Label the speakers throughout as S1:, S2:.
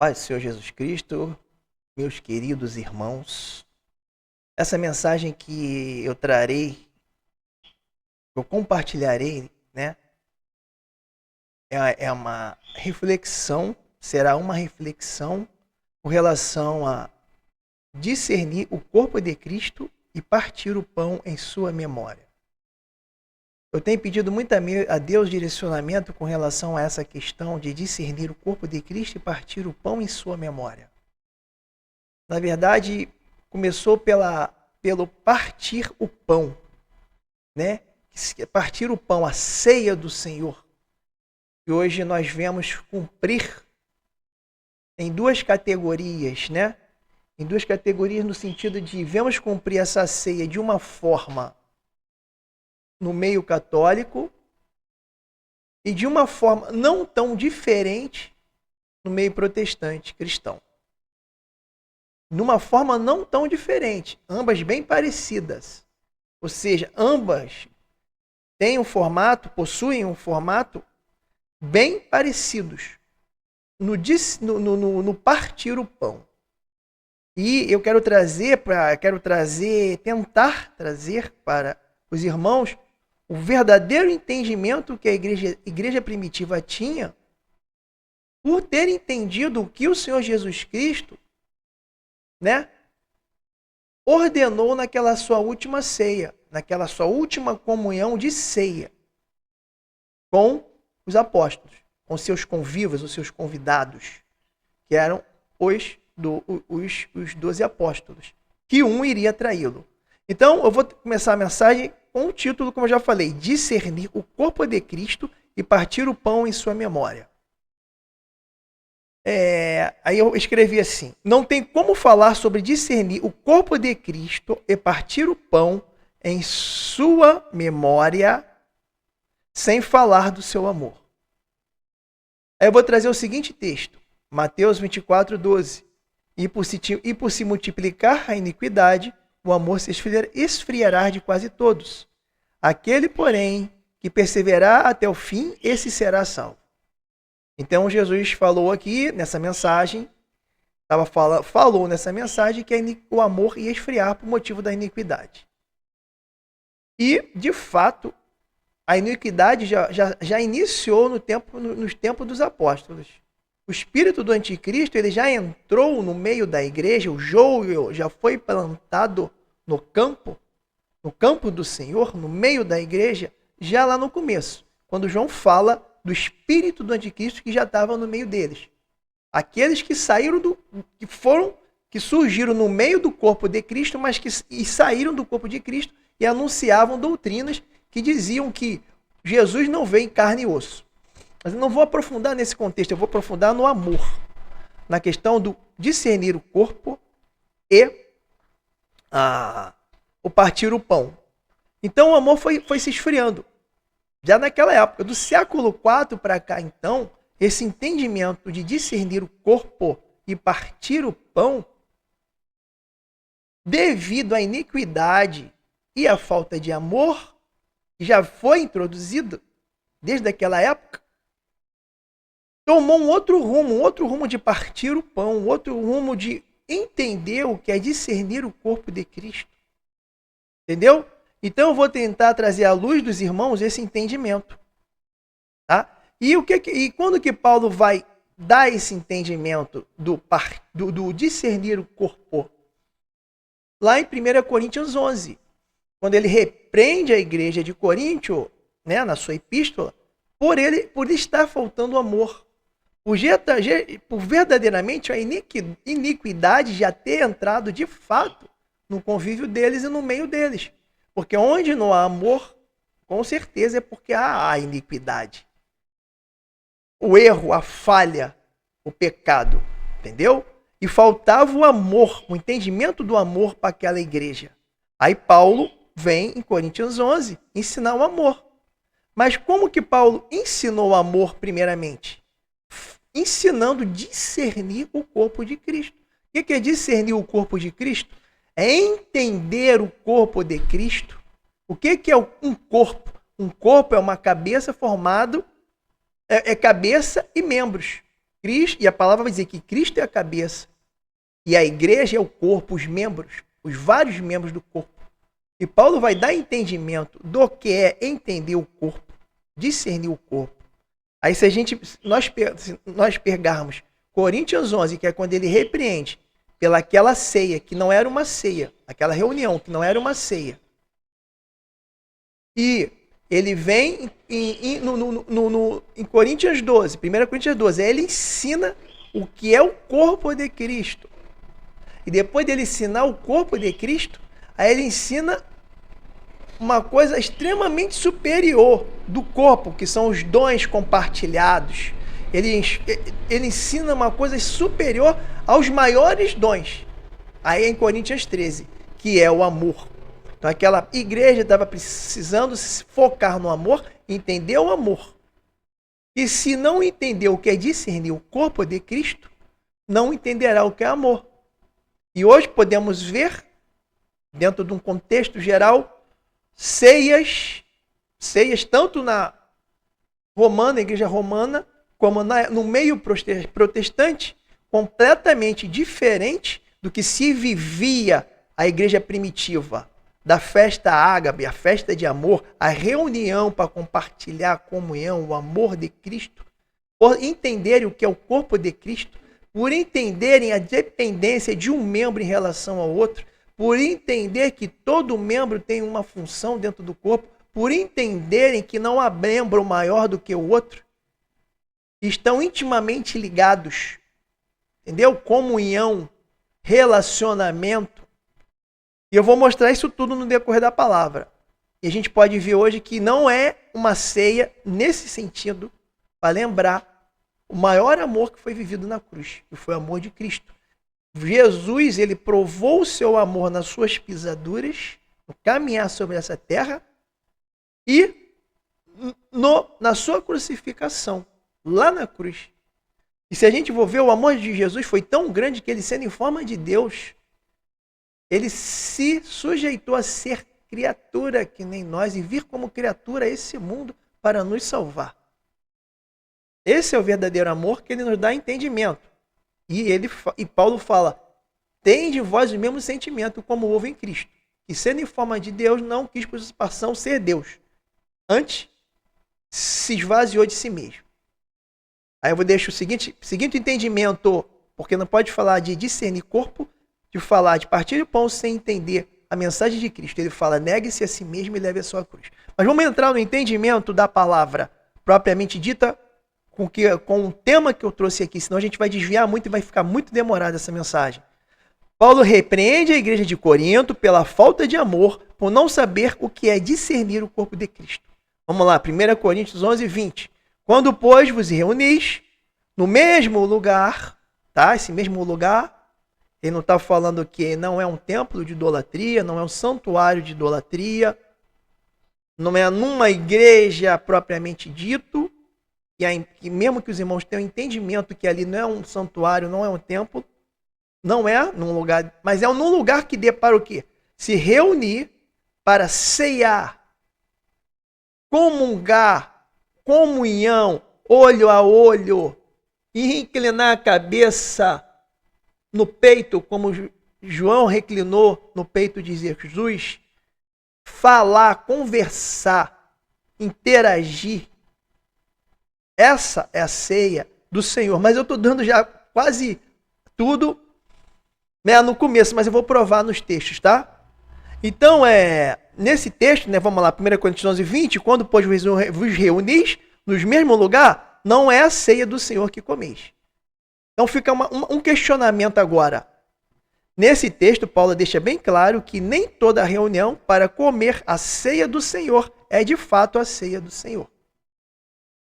S1: Paz do Senhor Jesus Cristo, meus queridos irmãos, essa mensagem que eu trarei, eu compartilharei, né, é uma reflexão, será uma reflexão com relação a discernir o corpo de Cristo e partir o pão em sua memória. Eu tenho pedido muito a Deus direcionamento com relação a essa questão de discernir o corpo de Cristo e partir o pão em sua memória. Na verdade, começou pelo partir o pão, né? Partir o pão, a ceia do Senhor. E hoje nós vemos cumprir em duas categorias, né? Em duas categorias no sentido de vemos cumprir essa ceia de uma forma no meio católico e de uma forma não tão diferente no meio protestante cristão. Numa forma não tão diferente, ambas bem parecidas. Ou seja, ambas têm possuem um formato bem parecidos no partir o pão. E eu quero tentar trazer para os irmãos o verdadeiro entendimento que a igreja primitiva tinha por ter entendido o que o Senhor Jesus Cristo, né, ordenou naquela sua última ceia, naquela sua última comunhão de ceia com os apóstolos, com seus convivas, os seus convidados, que eram os 12 apóstolos, que um iria traí-lo. Então, eu vou começar a mensagem com o título, como eu já falei, discernir o corpo de Cristo e partir o pão em sua memória. Aí eu escrevi assim: não tem como falar sobre discernir o corpo de Cristo e partir o pão em sua memória sem falar do seu amor. Aí eu vou trazer o seguinte texto, Mateus 24, 12. E por se multiplicar a iniquidade, o amor se esfriará de quase todos. Aquele, porém, que perseverar até o fim, esse será salvo. Então Jesus falou aqui nessa mensagem, falou nessa mensagem que o amor ia esfriar por motivo da iniquidade. E, de fato, a iniquidade já iniciou nos tempos dos apóstolos. O espírito do anticristo ele já entrou no meio da igreja, o joio já foi plantado no campo do Senhor, no meio da igreja, já lá no começo, quando João fala do espírito do anticristo que já estava no meio deles. Aqueles que surgiram no meio do corpo de Cristo, mas que saíram do corpo de Cristo e anunciavam doutrinas que diziam que Jesus não veio em carne e osso. Mas eu não vou aprofundar nesse contexto, eu vou aprofundar no amor, na questão do discernir o corpo e o partir o pão. Então o amor foi se esfriando. Já naquela época, do século IV para cá, então, esse entendimento de discernir o corpo e partir o pão, devido à iniquidade e à falta de amor, que já foi introduzido desde aquela época, tomou um outro rumo de partir o pão, um outro rumo de entender o que é discernir o corpo de Cristo. Entendeu? Então eu vou tentar trazer à luz dos irmãos esse entendimento. Tá? E quando que Paulo vai dar esse entendimento do discernir o corpo? Lá em 1 Coríntios 11, quando ele repreende a igreja de Coríntio, né, na sua epístola, por estar faltando amor. Por verdadeiramente a iniquidade já ter entrado de fato no convívio deles e no meio deles. Porque onde não há amor, com certeza é porque há a iniquidade. O erro, a falha, o pecado, entendeu? E faltava o amor, o entendimento do amor para aquela igreja. Aí Paulo vem em Coríntios 11 ensinar o amor. Mas como que Paulo ensinou o amor primeiramente? Ensinando a discernir o corpo de Cristo. O que é discernir o corpo de Cristo? É entender o corpo de Cristo. O que é um corpo? Um corpo é uma cabeça formado, é cabeça e membros. Cristo, e a palavra vai dizer que Cristo é a cabeça e a igreja é o corpo, os membros, os vários membros do corpo. E Paulo vai dar entendimento do que é entender o corpo, discernir o corpo. Aí se nós pegarmos Coríntios 11, que é quando ele repreende pelaquela ceia, que não era uma ceia, aquela reunião que não era uma ceia. E ele vem em Coríntios 12, 1 Coríntios 12, aí ele ensina o que é o corpo de Cristo. E depois dele ensinar o corpo de Cristo, aí ele ensina uma coisa extremamente superior do corpo, que são os dons compartilhados. Ele ensina uma coisa superior aos maiores dons. Aí em Coríntios 13, que é o amor. Então aquela igreja estava precisando se focar no amor, entender o amor. E se não entender o que é discernir o corpo de Cristo, não entenderá o que é amor. E hoje podemos ver, dentro de um contexto geral, ceias tanto na romana, igreja romana, como no meio protestante, completamente diferente do que se vivia a igreja primitiva, da festa ágape, a festa de amor, a reunião para compartilhar a comunhão, o amor de Cristo, por entenderem o que é o corpo de Cristo, por entenderem a dependência de um membro em relação ao outro, por entender que todo membro tem uma função dentro do corpo, por entenderem que não há membro maior do que o outro, estão intimamente ligados, entendeu? Comunhão, relacionamento. E eu vou mostrar isso tudo no decorrer da palavra. E a gente pode ver hoje que não é uma ceia nesse sentido, para lembrar o maior amor que foi vivido na cruz, que foi o amor de Cristo. Jesus, ele provou o seu amor nas suas pisaduras, no caminhar sobre essa terra, e na sua crucificação, lá na cruz. E se a gente for ver, o amor de Jesus foi tão grande que ele, sendo em forma de Deus, ele se sujeitou a ser criatura que nem nós e vir como criatura a esse mundo para nos salvar. Esse é o verdadeiro amor que ele nos dá entendimento. E Paulo fala, tende vós o mesmo sentimento como houve em Cristo, que sendo em forma de Deus não quis por usurpação ser Deus. Antes, se esvaziou de si mesmo. Aí eu vou deixar o seguinte entendimento, porque não pode falar de discernir corpo, de falar de partir do pão sem entender a mensagem de Cristo. Ele fala, negue-se a si mesmo e leve a sua cruz. Mas vamos entrar no entendimento da palavra propriamente dita, com o tema que eu trouxe aqui, senão a gente vai desviar muito e vai ficar muito demorada essa mensagem. Paulo repreende a igreja de Corinto pela falta de amor, por não saber o que é discernir o corpo de Cristo. Vamos lá, 1 Coríntios 11, 20. Quando, pois, vos reunis no mesmo lugar, tá? Esse mesmo lugar, ele não está falando que não é um templo de idolatria, não é um santuário de idolatria, não é numa igreja propriamente dito, e mesmo que os irmãos tenham entendimento que ali não é um santuário, não é um templo, não é num lugar, mas é num lugar que dê para o quê? Se reunir para ceiar, comungar, comunhão, olho a olho, e inclinar a cabeça no peito, como João reclinou no peito de Jesus, falar, conversar, interagir. Essa é a ceia do Senhor. Mas eu estou dando já quase tudo, né, no começo, mas eu vou provar nos textos, tá? Então, nesse texto, né, vamos lá, 1 Coríntios 11, 20, quando, pois, vos reunis nos mesmo lugar, não é a ceia do Senhor que comeis. Então fica um questionamento agora. Nesse texto, Paulo deixa bem claro que nem toda reunião para comer a ceia do Senhor é de fato a ceia do Senhor.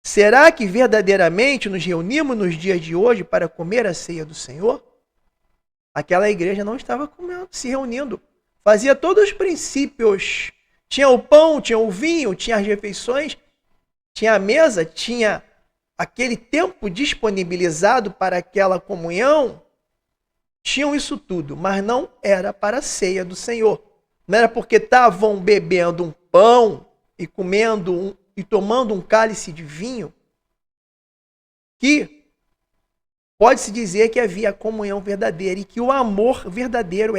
S1: Será que verdadeiramente nos reunimos nos dias de hoje para comer a ceia do Senhor? Aquela igreja não estava se reunindo. Fazia todos os princípios. Tinha o pão, tinha o vinho, tinha as refeições, tinha a mesa, tinha aquele tempo disponibilizado para aquela comunhão. Tinham isso tudo, mas não era para a ceia do Senhor. Não era porque estavam bebendo um pão e comendo e tomando um cálice de vinho que pode-se dizer que havia comunhão verdadeira e que o amor verdadeiro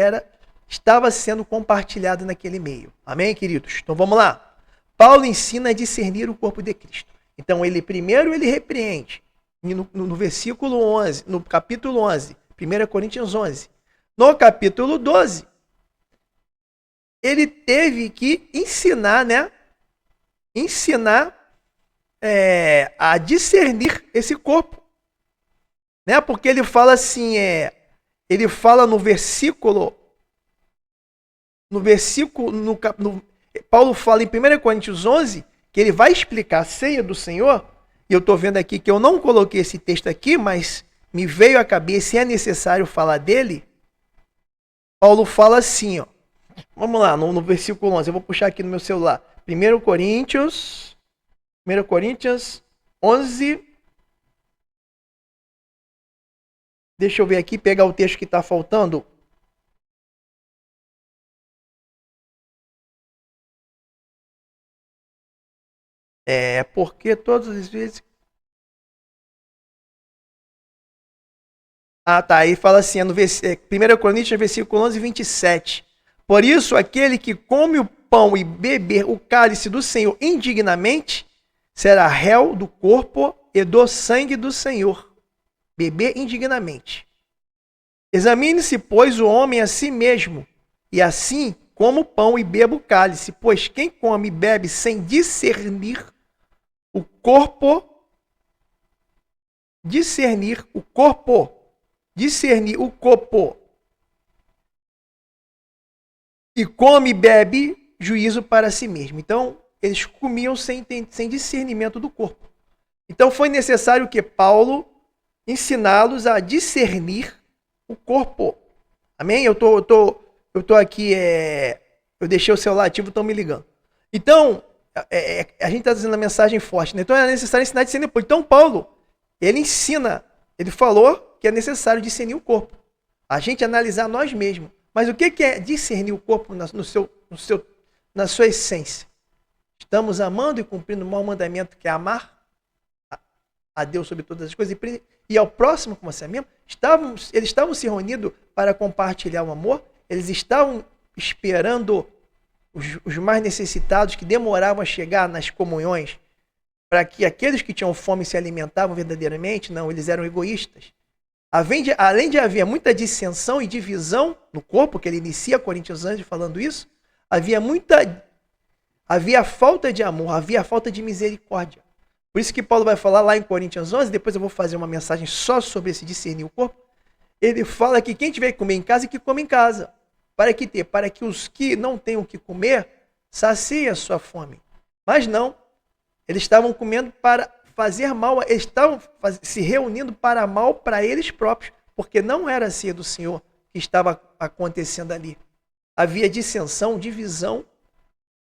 S1: estava sendo compartilhado naquele meio. Amém, queridos? Então vamos lá. Paulo ensina a discernir o corpo de Cristo. Então primeiro ele repreende no versículo 11, no capítulo 11, 1 Coríntios 11. No capítulo 12, ele teve que ensinar, a discernir esse corpo. Porque ele fala assim, ele fala Paulo fala em 1 Coríntios 11, que ele vai explicar a ceia do Senhor, e eu estou vendo aqui que eu não coloquei esse texto aqui, mas me veio à cabeça e é necessário falar dele. Paulo fala assim, ó, vamos lá, no versículo 11, eu vou puxar aqui no meu celular, 1 Coríntios 11, deixa eu ver aqui, pegar o texto que está faltando. Porque todas as vezes... tá, aí fala assim, 1 Coríntios, versículo 11, 27. Por isso, aquele que come o pão e beber o cálice do Senhor indignamente, será réu do corpo e do sangue do Senhor. Beber indignamente. Examine-se, pois, o homem a si mesmo, e assim coma o pão e beba o cálice, pois quem come e bebe sem discernir o corpo, e come e bebe, juízo para si mesmo. Então, eles comiam sem discernimento do corpo. Então, foi necessário que Paulo ensiná-los a discernir o corpo. Amém? Eu tô aqui, eu deixei o celular ativo, estão me ligando. Então, a gente está dizendo a mensagem forte, né? Então é necessário ensinar a discernir o corpo. Então Paulo, ele falou que é necessário discernir o corpo. A gente analisar nós mesmos. Mas o que é discernir o corpo na sua essência? Estamos amando e cumprindo o maior mandamento, que é amar a Deus sobre todas as coisas e ao próximo como a si mesmo. Eles estavam se reunindo para compartilhar o amor. Eles estavam esperando os mais necessitados, que demoravam a chegar nas comunhões, para que aqueles que tinham fome se alimentavam verdadeiramente. Não, eles eram egoístas. Além de haver muita dissensão e divisão no corpo, que ele inicia Coríntios 11 falando isso, havia falta de amor, havia falta de misericórdia. Por isso que Paulo vai falar lá em Coríntios 11, depois eu vou fazer uma mensagem só sobre esse discernir o corpo. Ele fala que quem tiver que comer em casa, que come em casa. Para que os que não têm o que comer, saciem a sua fome. Mas não, eles estavam comendo para fazer mal, eles estavam se reunindo para mal para eles próprios, porque não era a ceia do Senhor que estava acontecendo ali. Havia dissensão, divisão,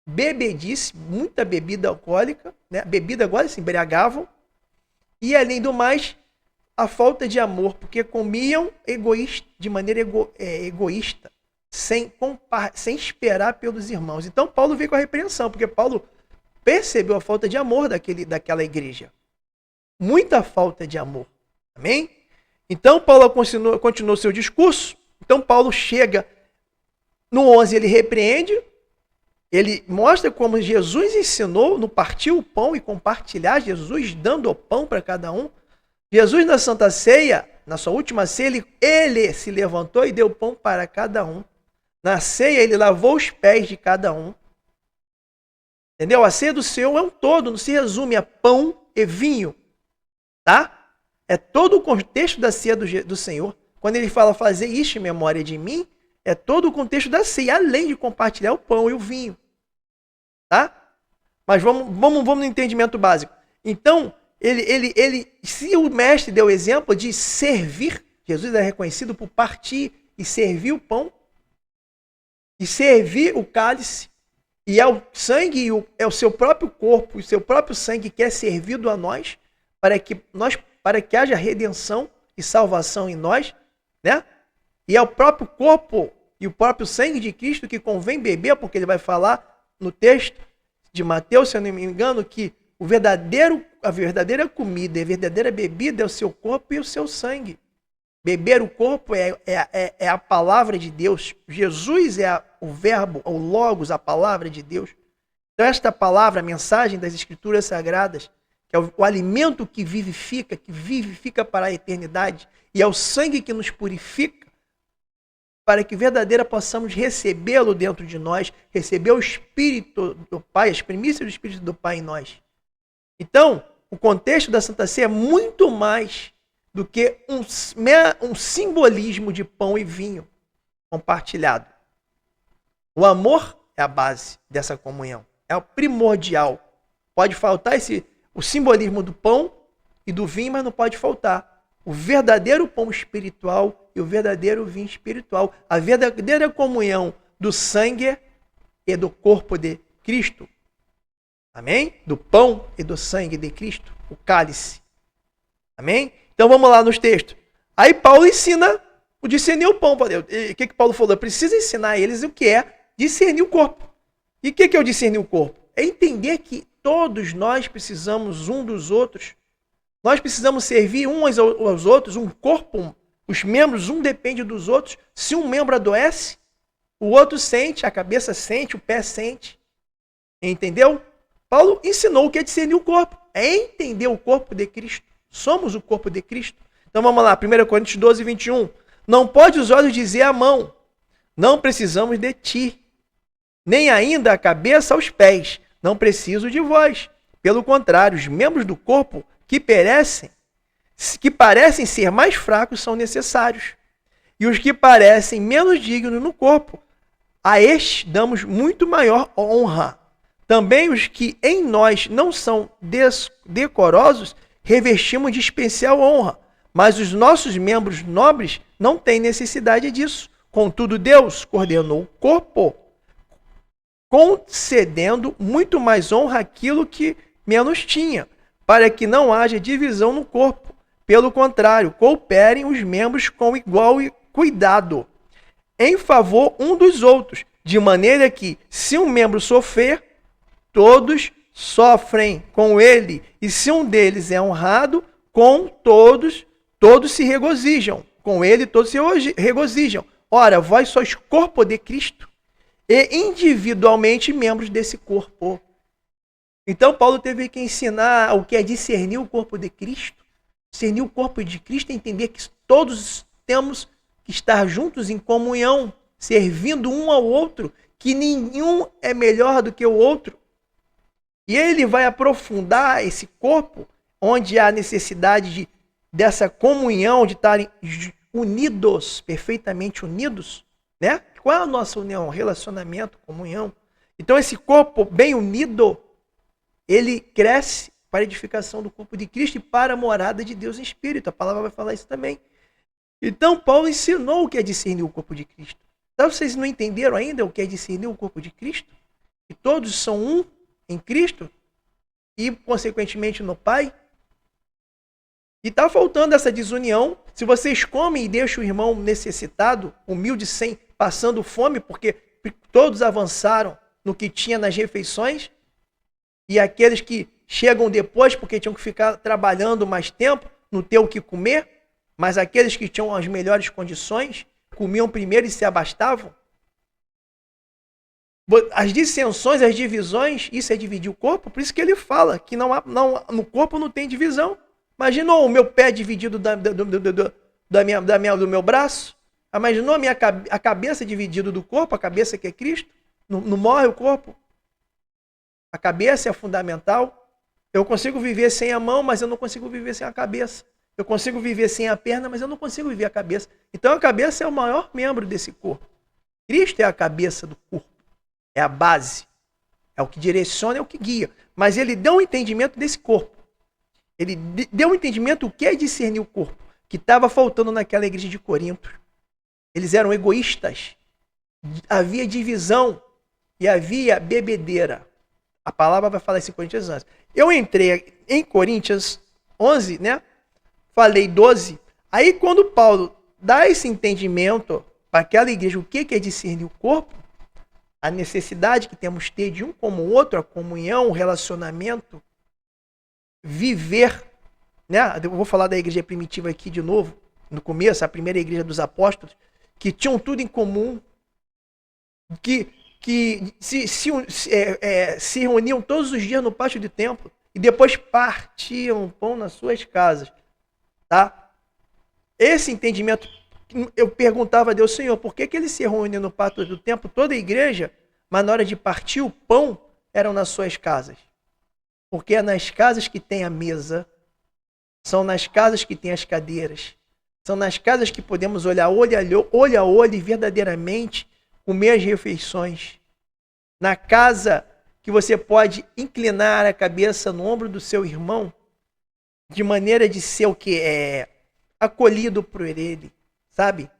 S1: bebedice, muita bebida alcoólica, bebida agora se embriagavam, e além do mais, a falta de amor, porque comiam de maneira egoísta, sem esperar pelos irmãos. Então Paulo veio com a repreensão, porque Paulo percebeu a falta de amor daquela igreja. Muita falta de amor. Amém? Então Paulo continuou seu discurso. Então Paulo chega no 11, ele repreende, ele mostra como Jesus ensinou no partir o pão e compartilhar, Jesus dando o pão para cada um. Jesus na Santa Ceia, na sua última ceia, ele se levantou e deu pão para cada um. Na ceia, ele lavou os pés de cada um. Entendeu? A ceia do Senhor é um todo, não se resume a pão e vinho. Tá? É todo o contexto da ceia do Senhor. Quando ele fala fazer isto em memória de mim, é todo o contexto da ceia, além de compartilhar o pão e o vinho. Tá? Mas vamos no entendimento básico. Então, se o mestre deu o exemplo de servir, Jesus é reconhecido por partir e servir o pão, e servir o cálice, e é o sangue, é o seu próprio corpo, o seu próprio sangue que é servido a nós, para que haja redenção e salvação em nós, né? E é o próprio corpo e o próprio sangue de Cristo que convém beber, porque ele vai falar no texto de Mateus, se eu não me engano, que a verdadeira comida e a verdadeira bebida é o seu corpo e o seu sangue. Beber o corpo é a palavra de Deus. Jesus é o verbo, o logos, a palavra de Deus. Então esta palavra, a mensagem das Escrituras Sagradas, que é o alimento que vivifica para a eternidade, e é o sangue que nos purifica, para que verdadeira possamos recebê-lo dentro de nós, receber o Espírito do Pai, as primícias do Espírito do Pai em nós. Então, o contexto da Santa Ceia é muito mais do que um simbolismo de pão e vinho compartilhado. O amor é a base dessa comunhão, é o primordial. Pode faltar o simbolismo do pão e do vinho, mas não pode faltar o verdadeiro pão espiritual e o verdadeiro vinho espiritual, a verdadeira comunhão do sangue e do corpo de Cristo. Amém? Do pão e do sangue de Cristo, o cálice. Amém? Então vamos lá nos textos. Aí Paulo ensina o discernir o pão. O que Paulo falou? Precisa ensinar a eles o que é discernir o corpo. E o que é o discernir o corpo? É entender que todos nós precisamos um dos outros. Nós precisamos servir uns aos outros, um corpo, os membros, um depende dos outros. Se um membro adoece, o outro sente, a cabeça sente, o pé sente. Entendeu? Paulo ensinou o que é discernir o corpo. É entender o corpo de Cristo. Somos o corpo de Cristo. Então vamos lá, 1 Coríntios 12, 21. Não pode os olhos dizer à mão, não precisamos de ti, nem ainda a cabeça aos pés, não preciso de vós. Pelo contrário, os membros do corpo que parecem ser mais fracos são necessários. E os que parecem menos dignos no corpo, a estes damos muito maior honra. Também os que em nós não são decorosos, revestimos de especial honra. Mas os nossos membros nobres não têm necessidade disso. Contudo, Deus coordenou o corpo, concedendo muito mais honra àquilo que menos tinha, para que não haja divisão no corpo. Pelo contrário, cooperem os membros com igual cuidado, em favor um dos outros, de maneira que, se um membro sofrer, todos sofrem com ele, e se um deles é honrado, com todos se regozijam. Com ele todos se regozijam. Ora, vós sois corpo de Cristo, e individualmente membros desse corpo. Então Paulo teve que ensinar o que é discernir o corpo de Cristo. Discernir o corpo de Cristo é entender que todos temos que estar juntos em comunhão, servindo um ao outro, que nenhum é melhor do que o outro. E ele vai aprofundar esse corpo, onde há necessidade dessa comunhão, de estarem unidos, perfeitamente unidos, né? Qual é a nossa união? Relacionamento, comunhão. Então esse corpo bem unido, ele cresce para a edificação do corpo de Cristo e para a morada de Deus em Espírito. A palavra vai falar isso também. Então Paulo ensinou o que é discernir o corpo de Cristo. Então vocês não entenderam ainda o que é discernir o corpo de Cristo? Que todos são um em Cristo e, consequentemente, no Pai. E está faltando essa desunião. Se vocês comem e deixam o irmão necessitado, humilde, sem passando fome, porque todos avançaram no que tinha nas refeições, e aqueles que chegam depois porque tinham que ficar trabalhando mais tempo, não ter o que comer, mas aqueles que tinham as melhores condições, comiam primeiro e se abastavam. As dissensões, as divisões, isso é dividir o corpo, por isso que ele fala que no corpo não tem divisão. Imaginou o meu pé dividido do meu braço? Imaginou a cabeça dividida do corpo, a cabeça que é Cristo? Não morre o corpo? A cabeça é fundamental. Eu consigo viver sem a mão, mas eu não consigo viver sem a cabeça. Eu consigo viver sem a perna, mas eu não consigo viver a cabeça. Então a cabeça é o maior membro desse corpo. Cristo é a cabeça do corpo. É a base. É o que direciona, é o que guia. Mas ele deu um entendimento desse corpo. Ele deu um entendimento do que é discernir o corpo, que estava faltando naquela igreja de Corinto. Eles eram egoístas. Havia divisão e havia bebedeira. A palavra vai falar isso em Coríntios 11. Eu entrei em Coríntios 11, né? Falei 12. Aí quando Paulo dá esse entendimento para aquela igreja, o que é discernir o corpo, a necessidade que temos de ter de um como o outro, a comunhão, o relacionamento, viver, né? Eu vou falar da igreja primitiva aqui de novo, no começo, a primeira igreja dos apóstolos, que tinham tudo em comum, que se reuniam todos os dias no pátio do templo e depois partiam o pão nas suas casas, tá? Esse entendimento, eu perguntava a Deus, Senhor, por que eles se reuniam no pátio do templo, toda a igreja, mas na hora de partir o pão, eram nas suas casas? Porque é nas casas que tem a mesa, são nas casas que tem as cadeiras, são nas casas que podemos olhar olho a olho e verdadeiramente comer as refeições. Na casa que você pode inclinar a cabeça no ombro do seu irmão, de maneira de ser o que é acolhido por ele, sabe?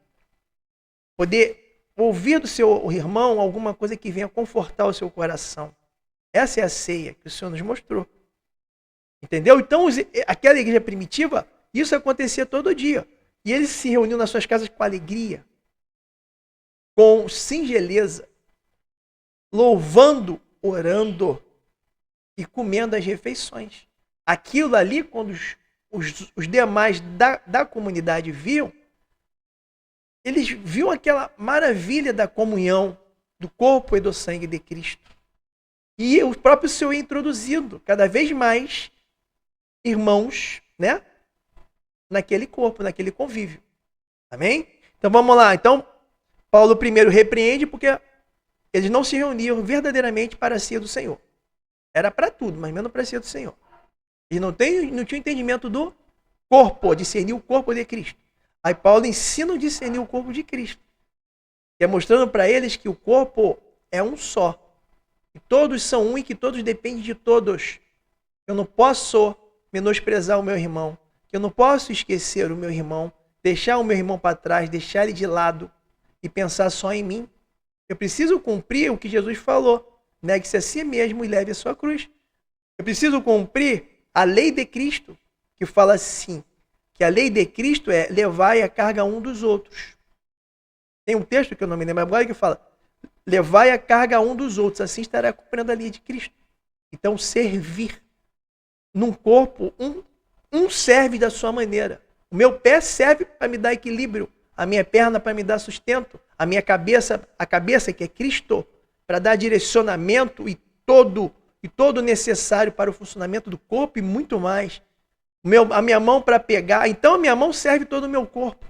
S1: Poder ouvir do seu irmão alguma coisa que venha confortar o seu coração. Essa é a ceia que o Senhor nos mostrou. Entendeu? Então, aquela igreja primitiva, isso acontecia todo dia. E eles se reuniam nas suas casas com alegria, com singeleza, louvando, orando e comendo as refeições. Aquilo ali, quando os demais da comunidade viam, eles viam aquela maravilha da comunhão do corpo e do sangue de Cristo. E o próprio Senhor é introduzido cada vez mais irmãos, né? Naquele corpo, naquele convívio. Amém? Então vamos lá. Então, Paulo primeiro repreende porque eles não se reuniam verdadeiramente para a ceia do Senhor. Era para tudo, mas menos para a ceia do Senhor. Eles não tinham entendimento do corpo, discernir o corpo de Cristo. Aí Paulo ensina a discernir o corpo de Cristo. Que é mostrando para eles que o corpo é um só. Que todos são um e que todos dependem de todos. Eu não posso menosprezar o meu irmão. Que eu não posso esquecer o meu irmão. Deixar o meu irmão para trás, deixar ele de lado e pensar só em mim. Eu preciso cumprir o que Jesus falou. Negue-se a si mesmo e leve a sua cruz. Eu preciso cumprir a lei de Cristo, que fala assim, que a lei de Cristo é levai a carga um dos outros. Tem um texto que eu não me lembro agora que fala, levai a carga um dos outros, assim estará cumprindo a lei de Cristo. Então, servir. Num corpo, um serve da sua maneira. O meu pé serve para me dar equilíbrio, a minha perna para me dar sustento, a minha cabeça, a cabeça que é Cristo, para dar direcionamento e todo necessário para o funcionamento do corpo e muito mais. A minha mão para pegar, então a minha mão serve todo o meu corpo.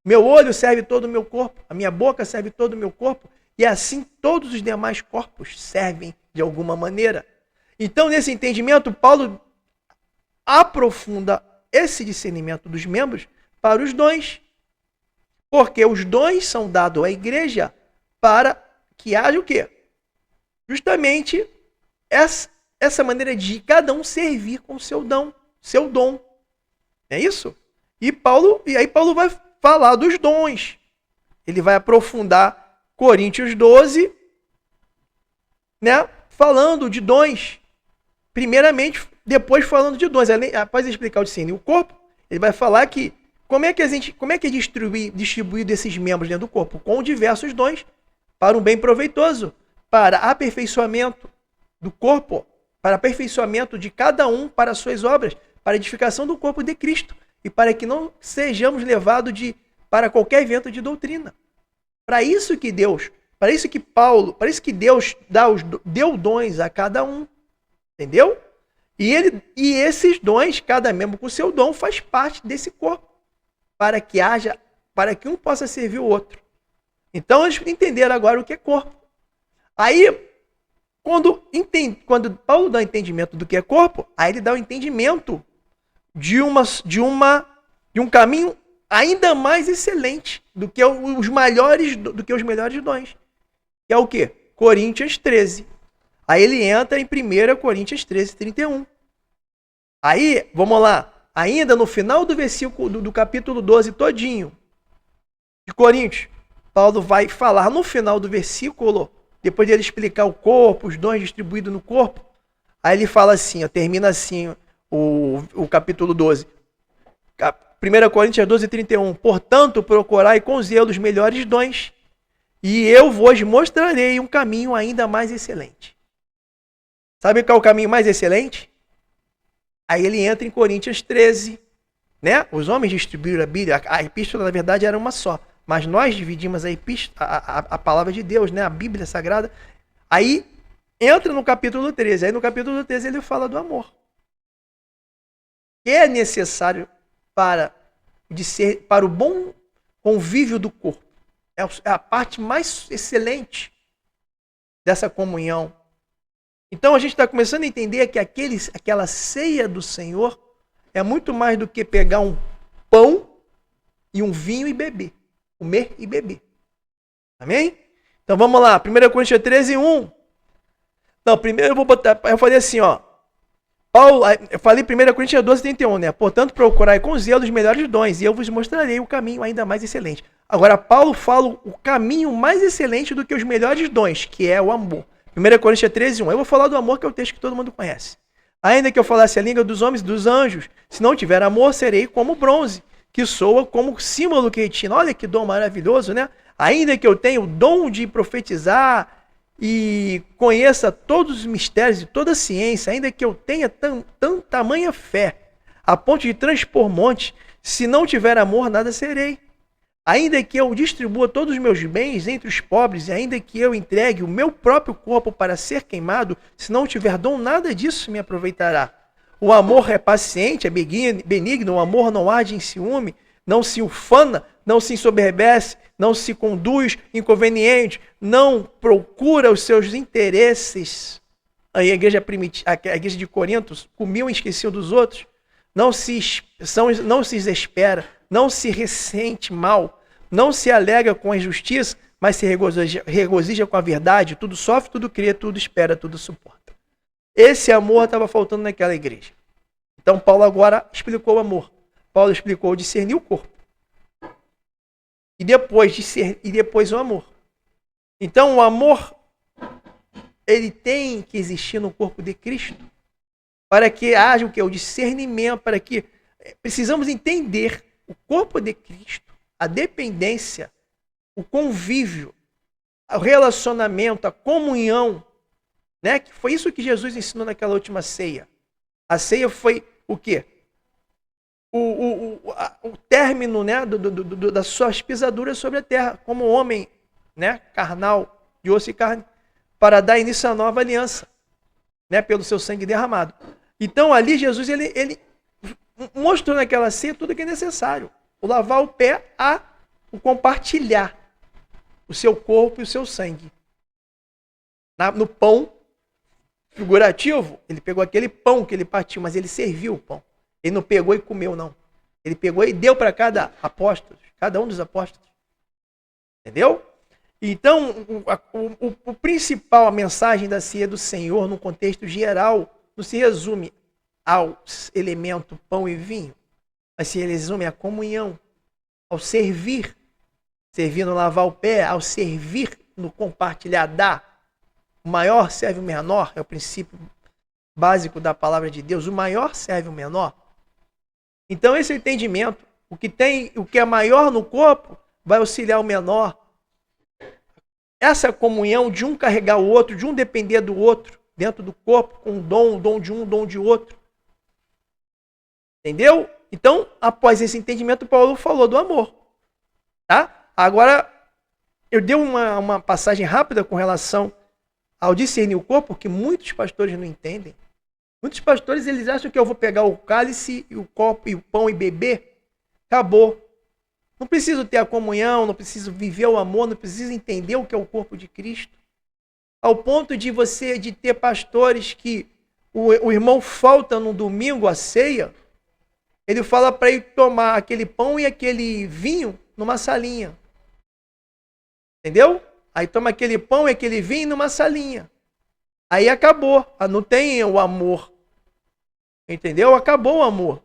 S1: Meu olho serve todo o meu corpo, a minha boca serve todo o meu corpo, e assim todos os demais corpos servem de alguma maneira. Então, nesse entendimento, Paulo aprofunda esse discernimento dos membros para os dons. Porque os dons são dados à igreja para que haja o quê? Justamente essa maneira de cada um servir com o seu dom. É isso? E aí Paulo vai falar dos dons. Ele vai aprofundar Coríntios 12, né? Falando de dons. Primeiramente, depois falando de dons. Após explicar o discernir o corpo, ele vai falar que como é que é distribuído esses membros dentro do corpo? Com diversos dons, para um bem proveitoso, para aperfeiçoamento do corpo, para aperfeiçoamento de cada um para as suas obras, para a edificação do corpo de Cristo, e para que não sejamos levados para qualquer vento de doutrina. Para isso que Deus deu dons a cada um. Entendeu? E esses dons, cada membro com seu dom, faz parte desse corpo. Para que um possa servir o outro. Então eles entenderam agora o que é corpo. Aí, quando Paulo dá o entendimento do que é corpo, aí ele dá o entendimento de um caminho ainda mais excelente do que os melhores dons. Que é o quê? Coríntios 13. Aí ele entra em 1 Coríntios 13, 31. Aí, vamos lá. Ainda no final do versículo do capítulo 12 todinho de Coríntios, Paulo vai falar no final do versículo, depois de ele explicar o corpo, os dons distribuídos no corpo, aí ele fala assim, termina assim o capítulo 12. 1 Coríntios 12, 31. Portanto, procurai com zelo os melhores dons, e eu vos mostrarei um caminho ainda mais excelente. Sabe qual é o caminho mais excelente? Aí ele entra em Coríntios 13, né? Os homens distribuíram a Bíblia, a epístola na verdade era uma só, mas nós dividimos a palavra de Deus, né? A Bíblia Sagrada. Aí entra no capítulo 13, aí no capítulo 13 ele fala do amor. Que é necessário para o bom convívio do corpo. É a parte mais excelente dessa comunhão. Então a gente está começando a entender que aquela ceia do Senhor é muito mais do que pegar um pão e um vinho e beber. Comer e beber. Amém? Então vamos lá. 1 Coríntios 13, 1. Não, primeiro eu falei assim, ó. Paulo, eu falei 1 Coríntios 12, 31, né? Portanto, procurai com zelo os melhores dons, e eu vos mostrarei o caminho ainda mais excelente. Agora, Paulo fala o caminho mais excelente do que os melhores dons, que é o amor. 1 Coríntios 13, 1. Eu vou falar do amor, que é o texto que todo mundo conhece. Ainda que eu falasse a língua dos homens e dos anjos, se não tiver amor, serei como bronze, que soa como símbolo que retina. Olha que dom maravilhoso, né? Ainda que eu tenha o dom de profetizar e conheça todos os mistérios e toda a ciência, ainda que eu tenha tamanha fé, a ponto de transpor montes, se não tiver amor, nada serei. Ainda que eu distribua todos os meus bens entre os pobres, e ainda que eu entregue o meu próprio corpo para ser queimado, se não tiver dom, nada disso me aproveitará. O amor é paciente, é benigno, o amor não arde em ciúme, não se ufana, não se ensoberbece, não se conduz inconveniente, não procura os seus interesses. Aí a igreja de Corinto comiam e esqueciam dos outros. Não se desespera, não se ressente mal, não se alegra com a injustiça, mas se regozija com a verdade, tudo sofre, tudo crê, tudo espera, tudo suporta. Esse amor estava faltando naquela igreja. Então Paulo agora explicou o amor. Paulo explicou discernir o corpo. E depois o amor. Então o amor, ele tem que existir no corpo de Cristo, para que haja o discernimento, para que precisamos entender o corpo de Cristo, a dependência, o convívio, o relacionamento, a comunhão, né? Que foi isso que Jesus ensinou naquela última ceia. A ceia foi o quê? O término, né, das suas pisaduras sobre a terra, como homem, né, carnal, de osso e carne, para dar início à nova aliança, né, pelo seu sangue derramado. Então ali Jesus ele mostrou naquela ceia tudo que é necessário. O lavar o pé, o compartilhar o seu corpo e o seu sangue. No pão figurativo, ele pegou aquele pão que ele partiu, mas ele serviu o pão. Ele não pegou e comeu, não. Ele pegou e deu para cada apóstolo, cada um dos apóstolos. Entendeu? Então, o principal, a mensagem da ceia do Senhor, no contexto geral, não se resume ao elemento pão e vinho, mas se resume à comunhão, ao servir. Servir no lavar o pé, ao servir no compartilhar, dar. O maior serve o menor, é o princípio básico da palavra de Deus. O maior serve o menor. Então esse entendimento, o que é maior no corpo, vai auxiliar o menor. Essa comunhão de um carregar o outro, de um depender do outro, dentro do corpo, com um dom de um, dom de outro. Entendeu? Então, após esse entendimento, Paulo falou do amor. Tá? Agora, eu dei uma passagem rápida com relação ao discernir o corpo, que muitos pastores não entendem. Muitos pastores, eles acham que eu vou pegar o cálice e o copo e o pão e beber. Acabou. Não preciso ter a comunhão, não preciso viver o amor, não preciso entender o que é o corpo de Cristo. Ao ponto de ter pastores que o irmão falta no domingo à ceia, ele fala para ir tomar aquele pão e aquele vinho numa salinha. Entendeu? Aí toma aquele pão e aquele vinho numa salinha. Aí acabou. Não tem o amor. Entendeu? Acabou o amor.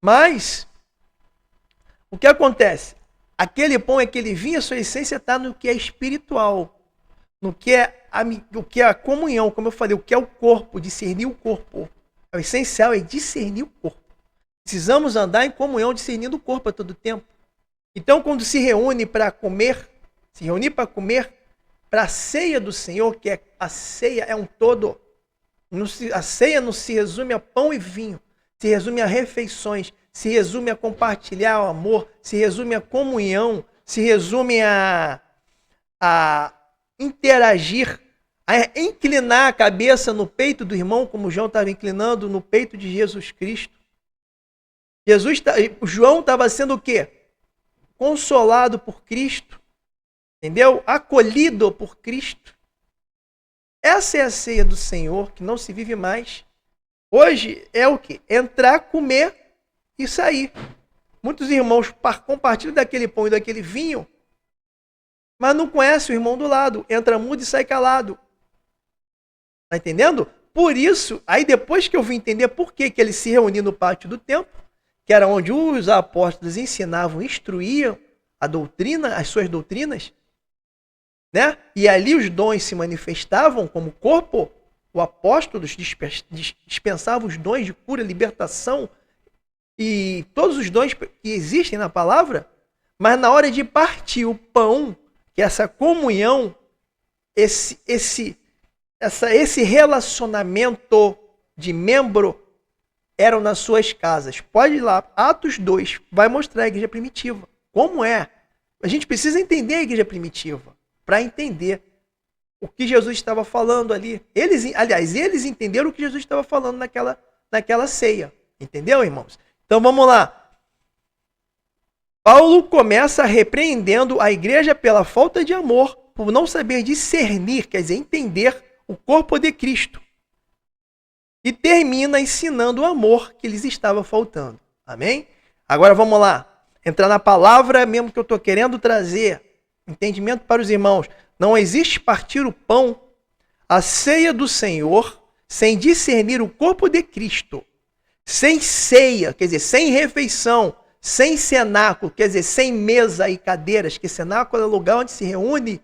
S1: Mas, o que acontece? Aquele pão e aquele vinho, a sua essência está no que é espiritual. No que é a comunhão, como eu falei, o que é o corpo, discernir o corpo. O essencial é discernir o corpo. Precisamos andar em comunhão, discernindo o corpo a todo tempo. Então, quando se reúne para comer, para a ceia do Senhor, que é a ceia é um todo. A ceia não se resume a pão e vinho, se resume a refeições, se resume a compartilhar o amor, se resume a comunhão, se resume a interagir, a inclinar a cabeça no peito do irmão, como João estava inclinando no peito de Jesus Cristo. João estava sendo o quê? Consolado por Cristo, entendeu? Acolhido por Cristo. Essa é a ceia do Senhor, que não se vive mais. Hoje é o quê? Entrar, comer e sair. Muitos irmãos compartilham daquele pão e daquele vinho, mas não conhece o irmão do lado. Entra mudo e sai calado. Tá entendendo? Por isso, aí depois que eu vim entender por que ele se reunia no pátio do templo, que era onde os apóstolos ensinavam, instruíam a doutrina, as suas doutrinas, né? E ali os dons se manifestavam como corpo. O apóstolos dispensavam os dons de cura, libertação e todos os dons que existem na palavra, mas na hora de partir o pão, que essa comunhão, esse relacionamento de membro eram nas suas casas. Pode ir lá, Atos 2, vai mostrar a igreja primitiva. Como é? A gente precisa entender a igreja primitiva para entender o que Jesus estava falando ali. Eles entenderam o que Jesus estava falando naquela ceia. Entendeu, irmãos? Então vamos lá. Paulo começa repreendendo a igreja pela falta de amor, por não saber discernir, quer dizer, entender o corpo de Cristo. E termina ensinando o amor que lhes estava faltando. Amém? Agora vamos lá. Entrar na palavra mesmo que eu estou querendo trazer. Entendimento para os irmãos. Não existe partir o pão, a ceia do Senhor, sem discernir o corpo de Cristo. Sem ceia, quer dizer, sem refeição, sem cenáculo, quer dizer, sem mesa e cadeiras, que cenáculo é o lugar onde se reúne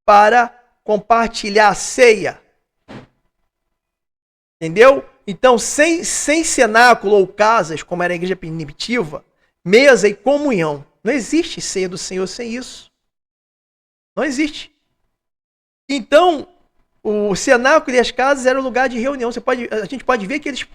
S1: para compartilhar a ceia. Entendeu? Então, sem cenáculo ou casas, como era a igreja primitiva, mesa e comunhão. Não existe ceia do Senhor sem isso. Não existe. Então, o cenáculo e as casas eram lugar de reunião. A gente pode ver que eles,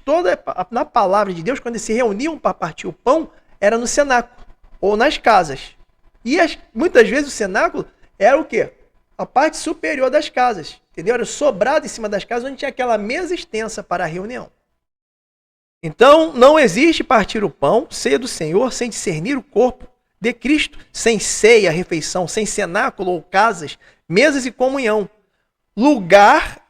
S1: na palavra de Deus, quando eles se reuniam para partir o pão, era no cenáculo ou nas casas. E muitas vezes o cenáculo era o quê? A parte superior das casas. Entendeu? Era sobrado em cima das casas, onde tinha aquela mesa extensa para a reunião. Então, não existe partir o pão, ceia do Senhor, sem discernir o corpo de Cristo, sem ceia, refeição, sem cenáculo ou casas, mesas e comunhão. Lugar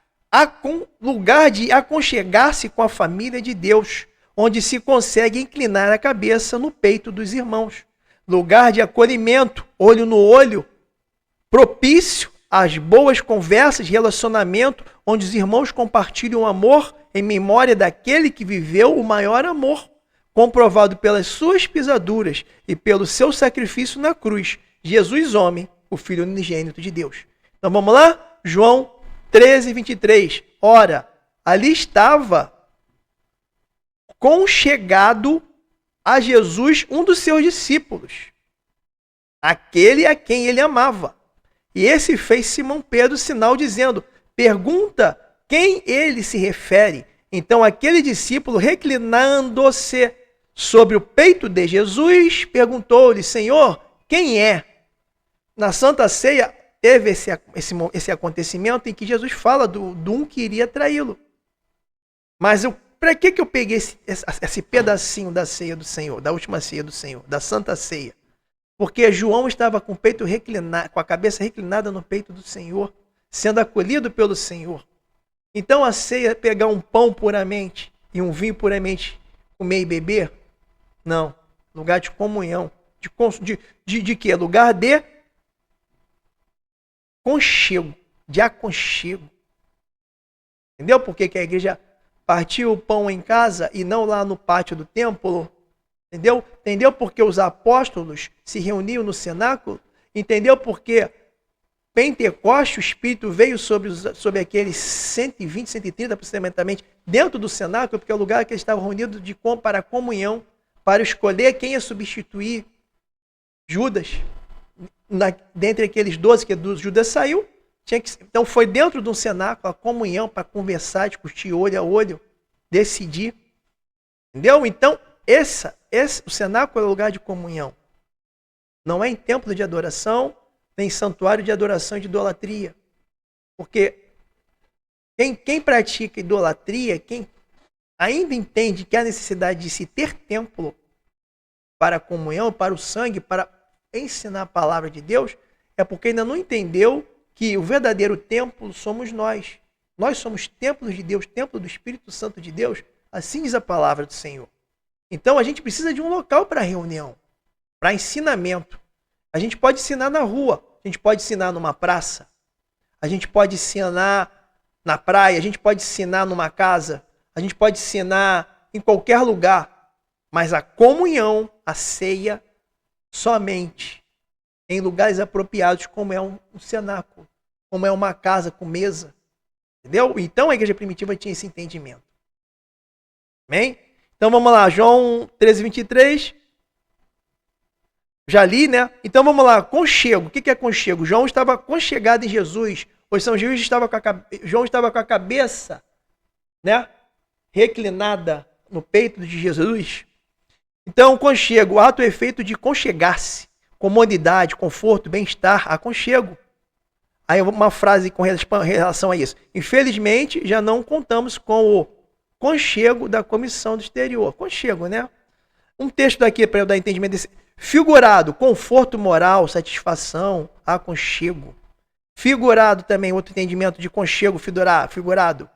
S1: de aconchegar-se com a família de Deus, onde se consegue inclinar a cabeça no peito dos irmãos. Lugar de acolhimento, olho no olho, propício às boas conversas, relacionamento, onde os irmãos compartilham o amor em memória daquele que viveu o maior amor, comprovado pelas suas pisaduras e pelo seu sacrifício na cruz, Jesus homem, o Filho unigênito de Deus. Então vamos lá? João 13, 23. Ora, ali estava conchegado a Jesus um dos seus discípulos, aquele a quem ele amava. E esse fez Simão Pedro sinal dizendo, pergunta quem ele se refere. Então aquele discípulo, reclinando-se sobre o peito de Jesus, perguntou-lhe, Senhor, quem é? Na Santa Ceia teve esse acontecimento em que Jesus fala do um que iria traí-lo. Mas para que eu peguei esse pedacinho da ceia do Senhor, da última ceia do Senhor, da Santa Ceia? Porque João estava com o peito reclinado, com a cabeça reclinada no peito do Senhor, sendo acolhido pelo Senhor. Então a ceia é pegar um pão puramente e um vinho puramente, comer e beber? Não. Lugar de comunhão. De quê? Lugar de conchego, de aconchego. Entendeu por que a igreja partiu o pão em casa e não lá no pátio do templo? Entendeu? Entendeu por que os apóstolos se reuniam no cenáculo? Entendeu por que Pentecoste, o Espírito veio sobre aqueles 120, 130 aproximadamente, dentro do cenáculo, porque é o lugar que eles estavam reunidos para a comunhão, para escolher quem ia substituir Judas. Dentre aqueles 12 que Judas saiu, então foi dentro de um cenáculo, a comunhão para conversar, discutir olho a olho, decidir. Entendeu? Então, o cenáculo é lugar de comunhão. Não é em templo de adoração, nem santuário de adoração e de idolatria. Porque quem pratica idolatria, quem ainda entende que há necessidade de se ter templo para a comunhão, para o sangue, para ensinar a palavra de Deus, é porque ainda não entendeu que o verdadeiro templo somos nós. Nós somos templos de Deus, templo do Espírito Santo de Deus. Assim diz a palavra do Senhor. Então a gente precisa de um local para reunião, para ensinamento. A gente pode ensinar na rua, a gente pode ensinar numa praça, a gente pode ensinar na praia, a gente pode ensinar numa casa, a gente pode ensinar em qualquer lugar. Mas a comunhão, a ceia, somente em lugares apropriados, como é um cenáculo, como é uma casa com mesa. Entendeu? Então a igreja primitiva tinha esse entendimento. Amém? Então vamos lá, João 13, 23. Já li, né? Então vamos lá, conchego. O que é conchego? João estava conchegado em Jesus. João estava com a cabeça, né, reclinada no peito de Jesus. Então, conchego, o ato e efeito de conchegar-se, comodidade, conforto, bem-estar, aconchego. Aí uma frase com relação a isso. Infelizmente, já não contamos com o conchego da comissão do exterior. Conchego, né? Um texto daqui para eu dar entendimento desse. Figurado, conforto moral, satisfação, aconchego. Figurado também, outro entendimento de conchego, figurado.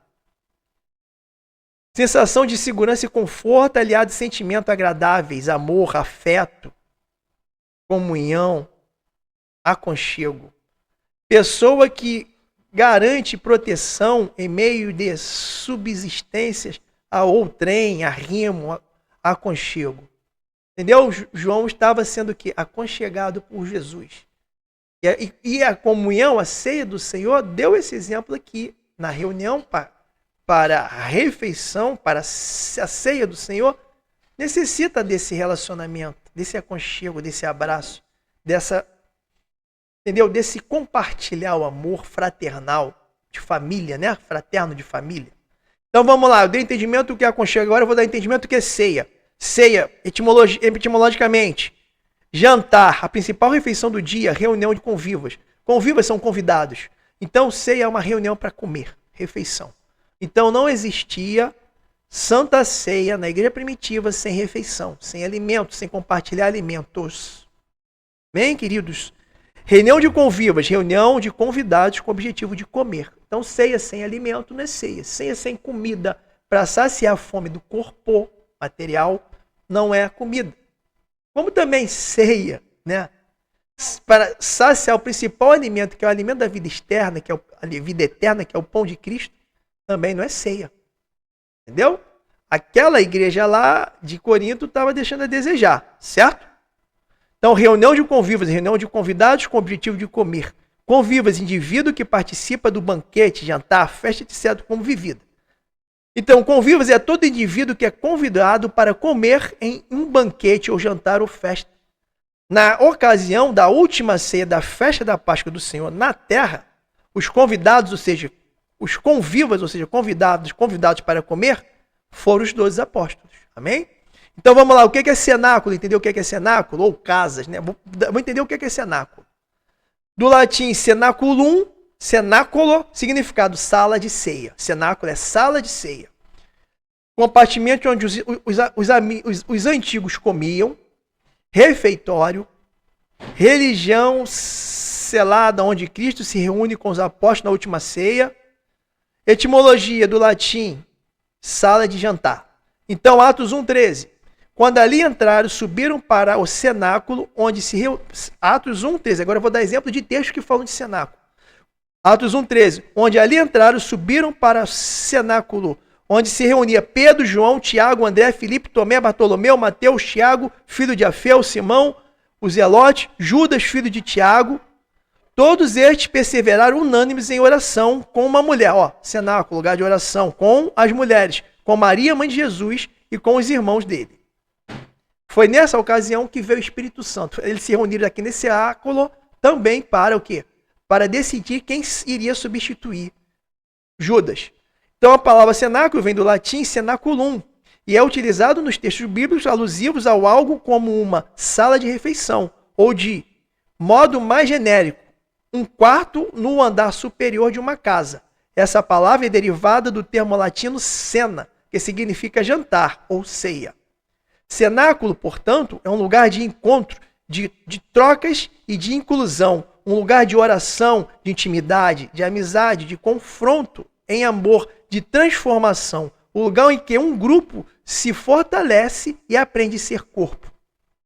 S1: Sensação de segurança e conforto aliado a sentimentos agradáveis, amor, afeto, comunhão, aconchego. Pessoa que garante proteção em meio de subsistências a outrem, a rimo, a aconchego. Entendeu? João estava sendo que aconchegado por Jesus. E a comunhão, a ceia do Senhor, deu esse exemplo aqui na reunião para a refeição, para a ceia do Senhor, necessita desse relacionamento, desse aconchego, desse abraço, desse compartilhar o amor fraternal de família, né? Fraterno de família. Então vamos lá, eu dei entendimento do que é aconchego, agora eu vou dar entendimento do que é ceia. Ceia, etimologicamente, jantar, a principal refeição do dia, reunião de convivas. Convivas são convidados. Então ceia é uma reunião para comer, refeição. Então não existia santa ceia na igreja primitiva sem refeição, sem alimento, sem compartilhar alimentos. Bem, queridos? Reunião de convivas, reunião de convidados com o objetivo de comer. Então ceia sem alimento não é ceia. Ceia sem comida para saciar a fome do corpo material não é comida. Como também ceia, né, para saciar o principal alimento, que é o alimento da vida externa, que é a vida eterna, que é o pão de Cristo, também não é ceia. Entendeu? Aquela igreja lá de Corinto estava deixando a desejar, certo? Então, reunião de convivas, reunião de convidados com o objetivo de comer. Convivas, indivíduo que participa do banquete, jantar, festa, etc., como vivida. Então, convivas é todo indivíduo que é convidado para comer em um banquete ou jantar ou festa. Na ocasião da última ceia da festa da Páscoa do Senhor na terra, os convidados, ou seja, os convivas, ou seja, convidados para comer, foram os 12 apóstolos. Amém? Então vamos lá, o que é cenáculo? Entendeu o que é cenáculo? Ou casas, né? Vou entender o que é cenáculo. Do latim cenaculum, cenáculo, significado sala de ceia. Cenáculo é sala de ceia. Compartimento onde os antigos comiam, refeitório, religião selada onde Cristo se reúne com os apóstolos na última ceia. Etimologia do latim, sala de jantar. Então, Atos 1,13. Quando ali entraram, subiram para o cenáculo, onde se reuniam. Atos 1,13. Agora eu vou dar exemplo de textos que falam de cenáculo. Atos 1,13. Onde ali entraram, subiram para o cenáculo, onde se reunia Pedro, João, Tiago, André, Filipe, Tomé, Bartolomeu, Mateus, Tiago, filho de Alfeu, Simão, o Zelote, Judas, filho de Tiago. Todos estes perseveraram unânimes em oração com uma mulher. Cenáculo, lugar de oração, com as mulheres, com Maria, mãe de Jesus, e com os irmãos dele. Foi nessa ocasião que veio o Espírito Santo. Eles se reuniram aqui nesse cenáculo também para o quê? Para decidir quem iria substituir Judas. Então a palavra cenáculo vem do latim cenaculum, e é utilizado nos textos bíblicos alusivos ao algo como uma sala de refeição, ou de modo mais genérico, um quarto no andar superior de uma casa. Essa palavra é derivada do termo latino cena, que significa jantar ou ceia. Cenáculo, portanto, é um lugar de encontro, de trocas e de inclusão, um lugar de oração, de intimidade, de amizade, de confronto em amor, de transformação, o lugar em que um grupo se fortalece e aprende a ser corpo.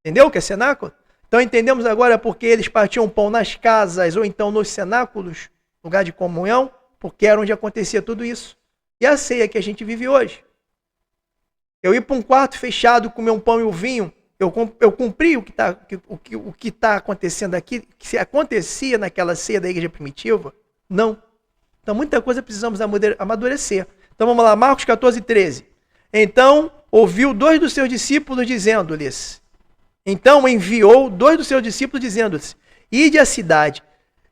S1: Entendeu o que é cenáculo? Então entendemos agora porque eles partiam pão nas casas ou então nos cenáculos, lugar de comunhão, porque era onde acontecia tudo isso. E a ceia que a gente vive hoje. Eu ir para um quarto fechado, comer um pão e um vinho, eu cumpri o que está acontecendo aqui, que se acontecia naquela ceia da igreja primitiva? Não. Então muita coisa precisamos amadurecer. Então vamos lá, Marcos 14, 13. Então ouviu 2 dos seus discípulos dizendo-lhes, então enviou 2 dos seus discípulos dizendo-lhes, ide à cidade,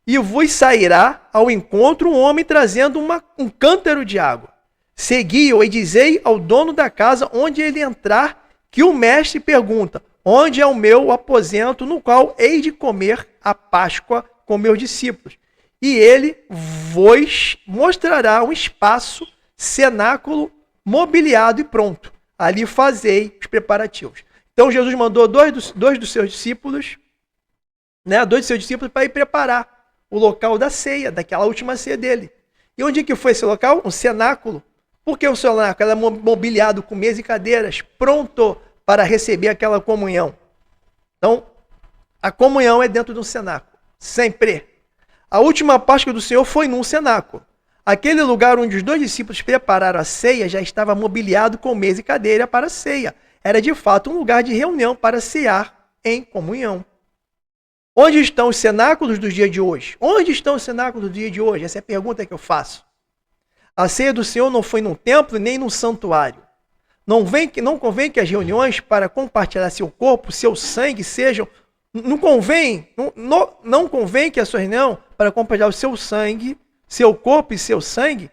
S1: e vos sairá ao encontro um homem trazendo um cântaro de água. Segui-o e dizei ao dono da casa onde ele entrar, que o mestre pergunta, onde é o meu aposento no qual hei de comer a Páscoa com meus discípulos? E ele vos mostrará um espaço, cenáculo, mobiliado e pronto. Ali fazei os preparativos. Então Jesus mandou dois dos seus discípulos, né, 2 dos seus discípulos para ir preparar o local da ceia, daquela última ceia dele. E onde que foi esse local? Um cenáculo. Por que o cenáculo? Era mobiliado com mesas e cadeiras, pronto para receber aquela comunhão. Então, a comunhão é dentro de um cenáculo, sempre. A última Páscoa do Senhor foi num cenáculo. Aquele lugar onde os 2 discípulos prepararam a ceia já estava mobiliado com mesa e cadeira para a ceia. Era de fato um lugar de reunião para cear em comunhão. Onde estão os cenáculos dos dias de hoje? Onde estão os cenáculos do dia de hoje? Essa é a pergunta que eu faço. A ceia do Senhor não foi num templo nem num santuário. Não convém que as reuniões para compartilhar seu corpo, seu sangue sejam... Não convém que a sua reunião para compartilhar o seu sangue, seu corpo e seu sangue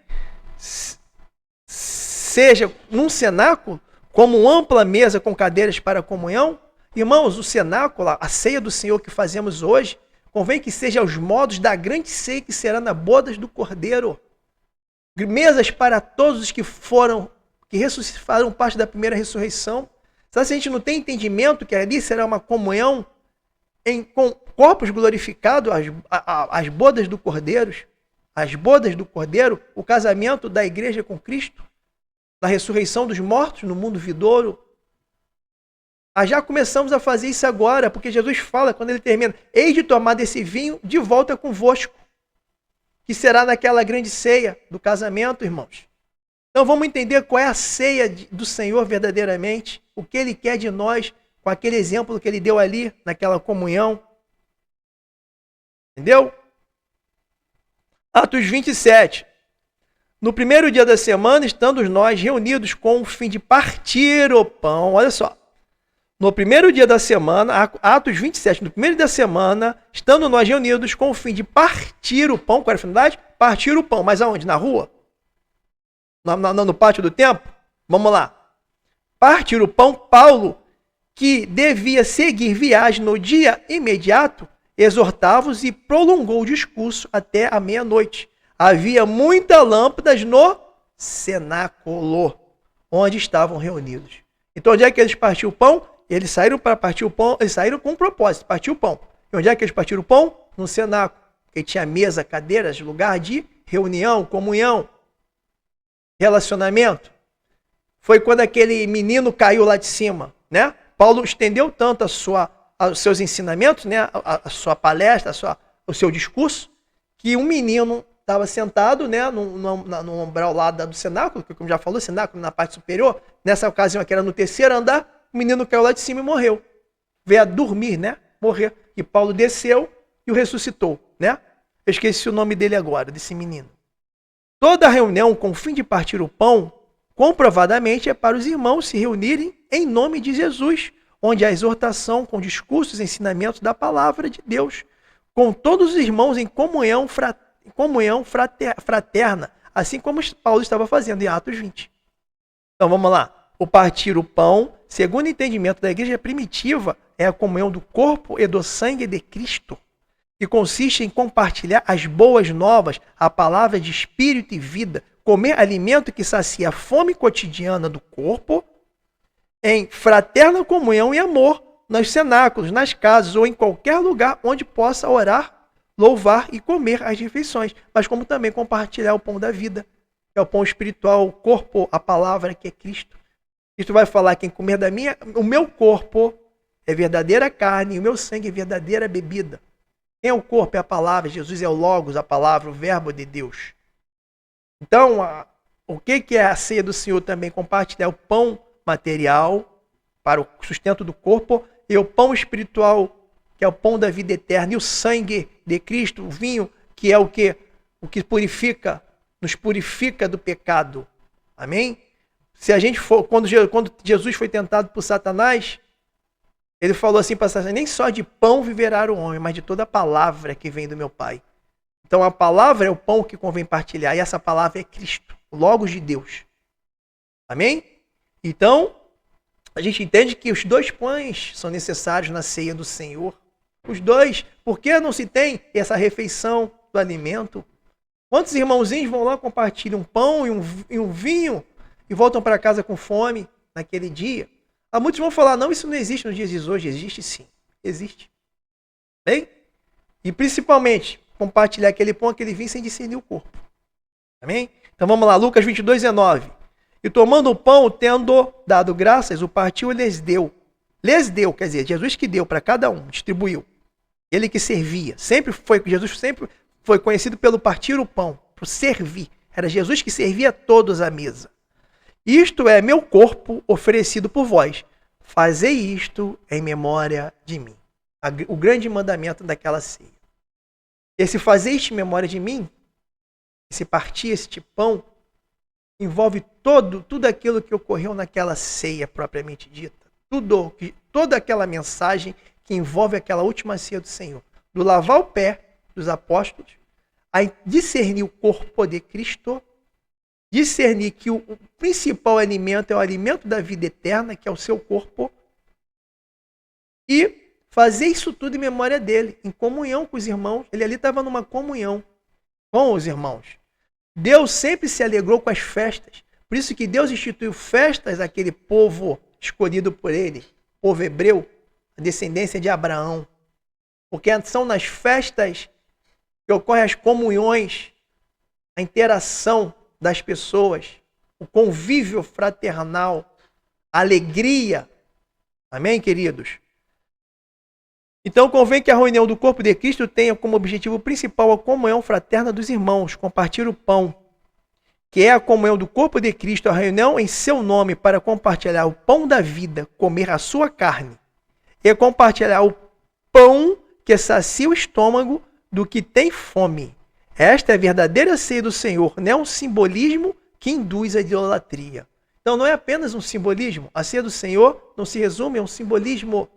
S1: seja num cenáculo, como ampla mesa com cadeiras para comunhão. Irmãos, o cenáculo, a ceia do Senhor que fazemos hoje, convém que seja aos modos da grande ceia que será na bodas do Cordeiro. Mesas para todos os que ressuscitaram parte da primeira ressurreição. Sabe, se a gente não tem entendimento que ali será uma comunhão com corpos glorificados, as bodas do Cordeiro, o casamento da igreja com Cristo, na ressurreição dos mortos no mundo vindouro. Já começamos a fazer isso agora, porque Jesus fala, quando ele termina, hei de tomar desse vinho de volta convosco, que será naquela grande ceia do casamento, irmãos. Então vamos entender qual é a ceia do Senhor verdadeiramente, o que ele quer de nós, com aquele exemplo que ele deu ali, naquela comunhão. Entendeu? Atos 27. No primeiro dia da semana, estando nós reunidos com o fim de partir o pão. Olha só. No primeiro dia da semana, Atos 27, no primeiro dia da semana, estando nós reunidos com o fim de partir o pão. Qual era a finalidade? Partir o pão. Mas aonde? Na rua? No pátio do templo? Vamos lá. Partir o pão, Paulo, que devia seguir viagem no dia imediato, exortava-os e prolongou o discurso até a meia-noite. Havia muitas lâmpadas no cenáculo, onde estavam reunidos. Então, onde é que eles partiram o pão? Eles saíram para partir o pão, eles saíram com um propósito, partir o pão. E onde é que eles partiram o pão? No cenáculo, porque tinha mesa, cadeiras, lugar de reunião, comunhão, relacionamento. Foi quando aquele menino caiu lá de cima, né? Paulo estendeu tanto os seus ensinamentos, né? a sua palestra, o seu discurso, que um menino estava sentado, né? no umbral lá do cenáculo, que como já falou, cenáculo na parte superior. Nessa ocasião, que era no 3º andar, o menino caiu lá de cima e morreu. Veio a dormir, né? Morrer. E Paulo desceu e o ressuscitou, né? Eu esqueci o nome dele agora, desse menino. Toda reunião com o fim de partir o pão, comprovadamente é para os irmãos se reunirem em nome de Jesus, onde a exortação com discursos e ensinamentos da palavra de Deus, com todos os irmãos em comunhão fraterna, assim como Paulo estava fazendo em Atos 20. Então vamos lá. o partir o pão, segundo o entendimento da igreja primitiva, é a comunhão do corpo e do sangue de Cristo, que consiste em compartilhar as boas novas, a palavra de espírito e vida, comer alimento que sacia a fome cotidiana do corpo, em fraterna comunhão e amor, nos cenáculos, nas casas ou em qualquer lugar onde possa orar, louvar e comer as refeições, mas como também compartilhar o pão da vida, que é o pão espiritual, o corpo, a palavra que é Cristo. Cristo vai falar: quem comer o meu corpo é verdadeira carne e o meu sangue é verdadeira bebida. Quem é o corpo? É a palavra. Jesus é o Logos, a palavra, o verbo de Deus. Então, o que é a ceia do Senhor também? Compartilhar o pão material para o sustento do corpo e o pão espiritual, que é o pão da vida eterna, e o sangue de Cristo, o vinho, que é o que purifica, nos purifica do pecado. Amém? Se a gente for, quando Jesus foi tentado por Satanás, ele falou assim para Satanás: nem só de pão viverá o homem, mas de toda a palavra que vem do meu Pai. Então a palavra é o pão que convém partilhar, e essa palavra é Cristo, o Logos de Deus. Amém? Então, a gente entende que os dois pães são necessários na ceia do Senhor. Os dois. Por que não se tem essa refeição do alimento? Quantos irmãozinhos vão lá, compartilham um pão e um vinho e voltam para casa com fome naquele dia? Há muitos vão falar: não, isso não existe nos dias de hoje. Existe sim. Existe. Bem? E principalmente, compartilhar aquele pão, aquele vinho sem discernir o corpo. Amém? Então vamos lá, Lucas 22, 19. E tomando o pão, tendo dado graças, o partiu e lhes deu. Lhes deu, quer dizer, Jesus que deu para cada um, distribuiu. Ele que servia. Jesus sempre foi conhecido pelo partir o pão, por servir. Era Jesus que servia a todos à mesa. Isto é meu corpo oferecido por vós. Fazei isto em memória de mim. O grande mandamento daquela ceia. Esse fazer isto em memória de mim, esse partir este pão, envolve tudo aquilo que ocorreu naquela ceia propriamente dita. Toda aquela mensagem que envolve aquela última ceia do Senhor. Do lavar o pé dos apóstolos, a discernir o corpo de Cristo, discernir que o principal alimento é o alimento da vida eterna, que é o seu corpo, e fazer isso tudo em memória dele, em comunhão com os irmãos. Ele ali estava numa comunhão com os irmãos. Deus sempre se alegrou com as festas. Por isso que Deus instituiu festas àquele povo escolhido por ele, povo hebreu, a descendência de Abraão. Porque são nas festas que ocorrem as comunhões, a interação das pessoas, o convívio fraternal, a alegria. Amém, queridos? Então convém que a reunião do corpo de Cristo tenha como objetivo principal a comunhão fraterna dos irmãos, compartilhar o pão, que é a comunhão do corpo de Cristo, a reunião em seu nome para compartilhar o pão da vida, comer a sua carne, e compartilhar o pão que sacia o estômago do que tem fome. Esta é a verdadeira ceia do Senhor, não é um simbolismo que induz a idolatria. Então não é apenas um simbolismo. A ceia do Senhor não se resume a um simbolismo,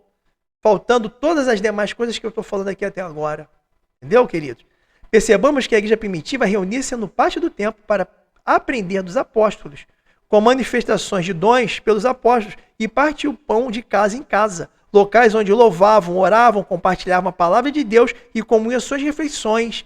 S1: faltando todas as demais coisas que eu estou falando aqui até agora. Entendeu, queridos? Percebamos que a igreja primitiva reunia-se no pátio do templo para aprender dos apóstolos, com manifestações de dons pelos apóstolos, e partir o pão de casa em casa, locais onde louvavam, oravam, compartilhavam a palavra de Deus e comiam suas refeições,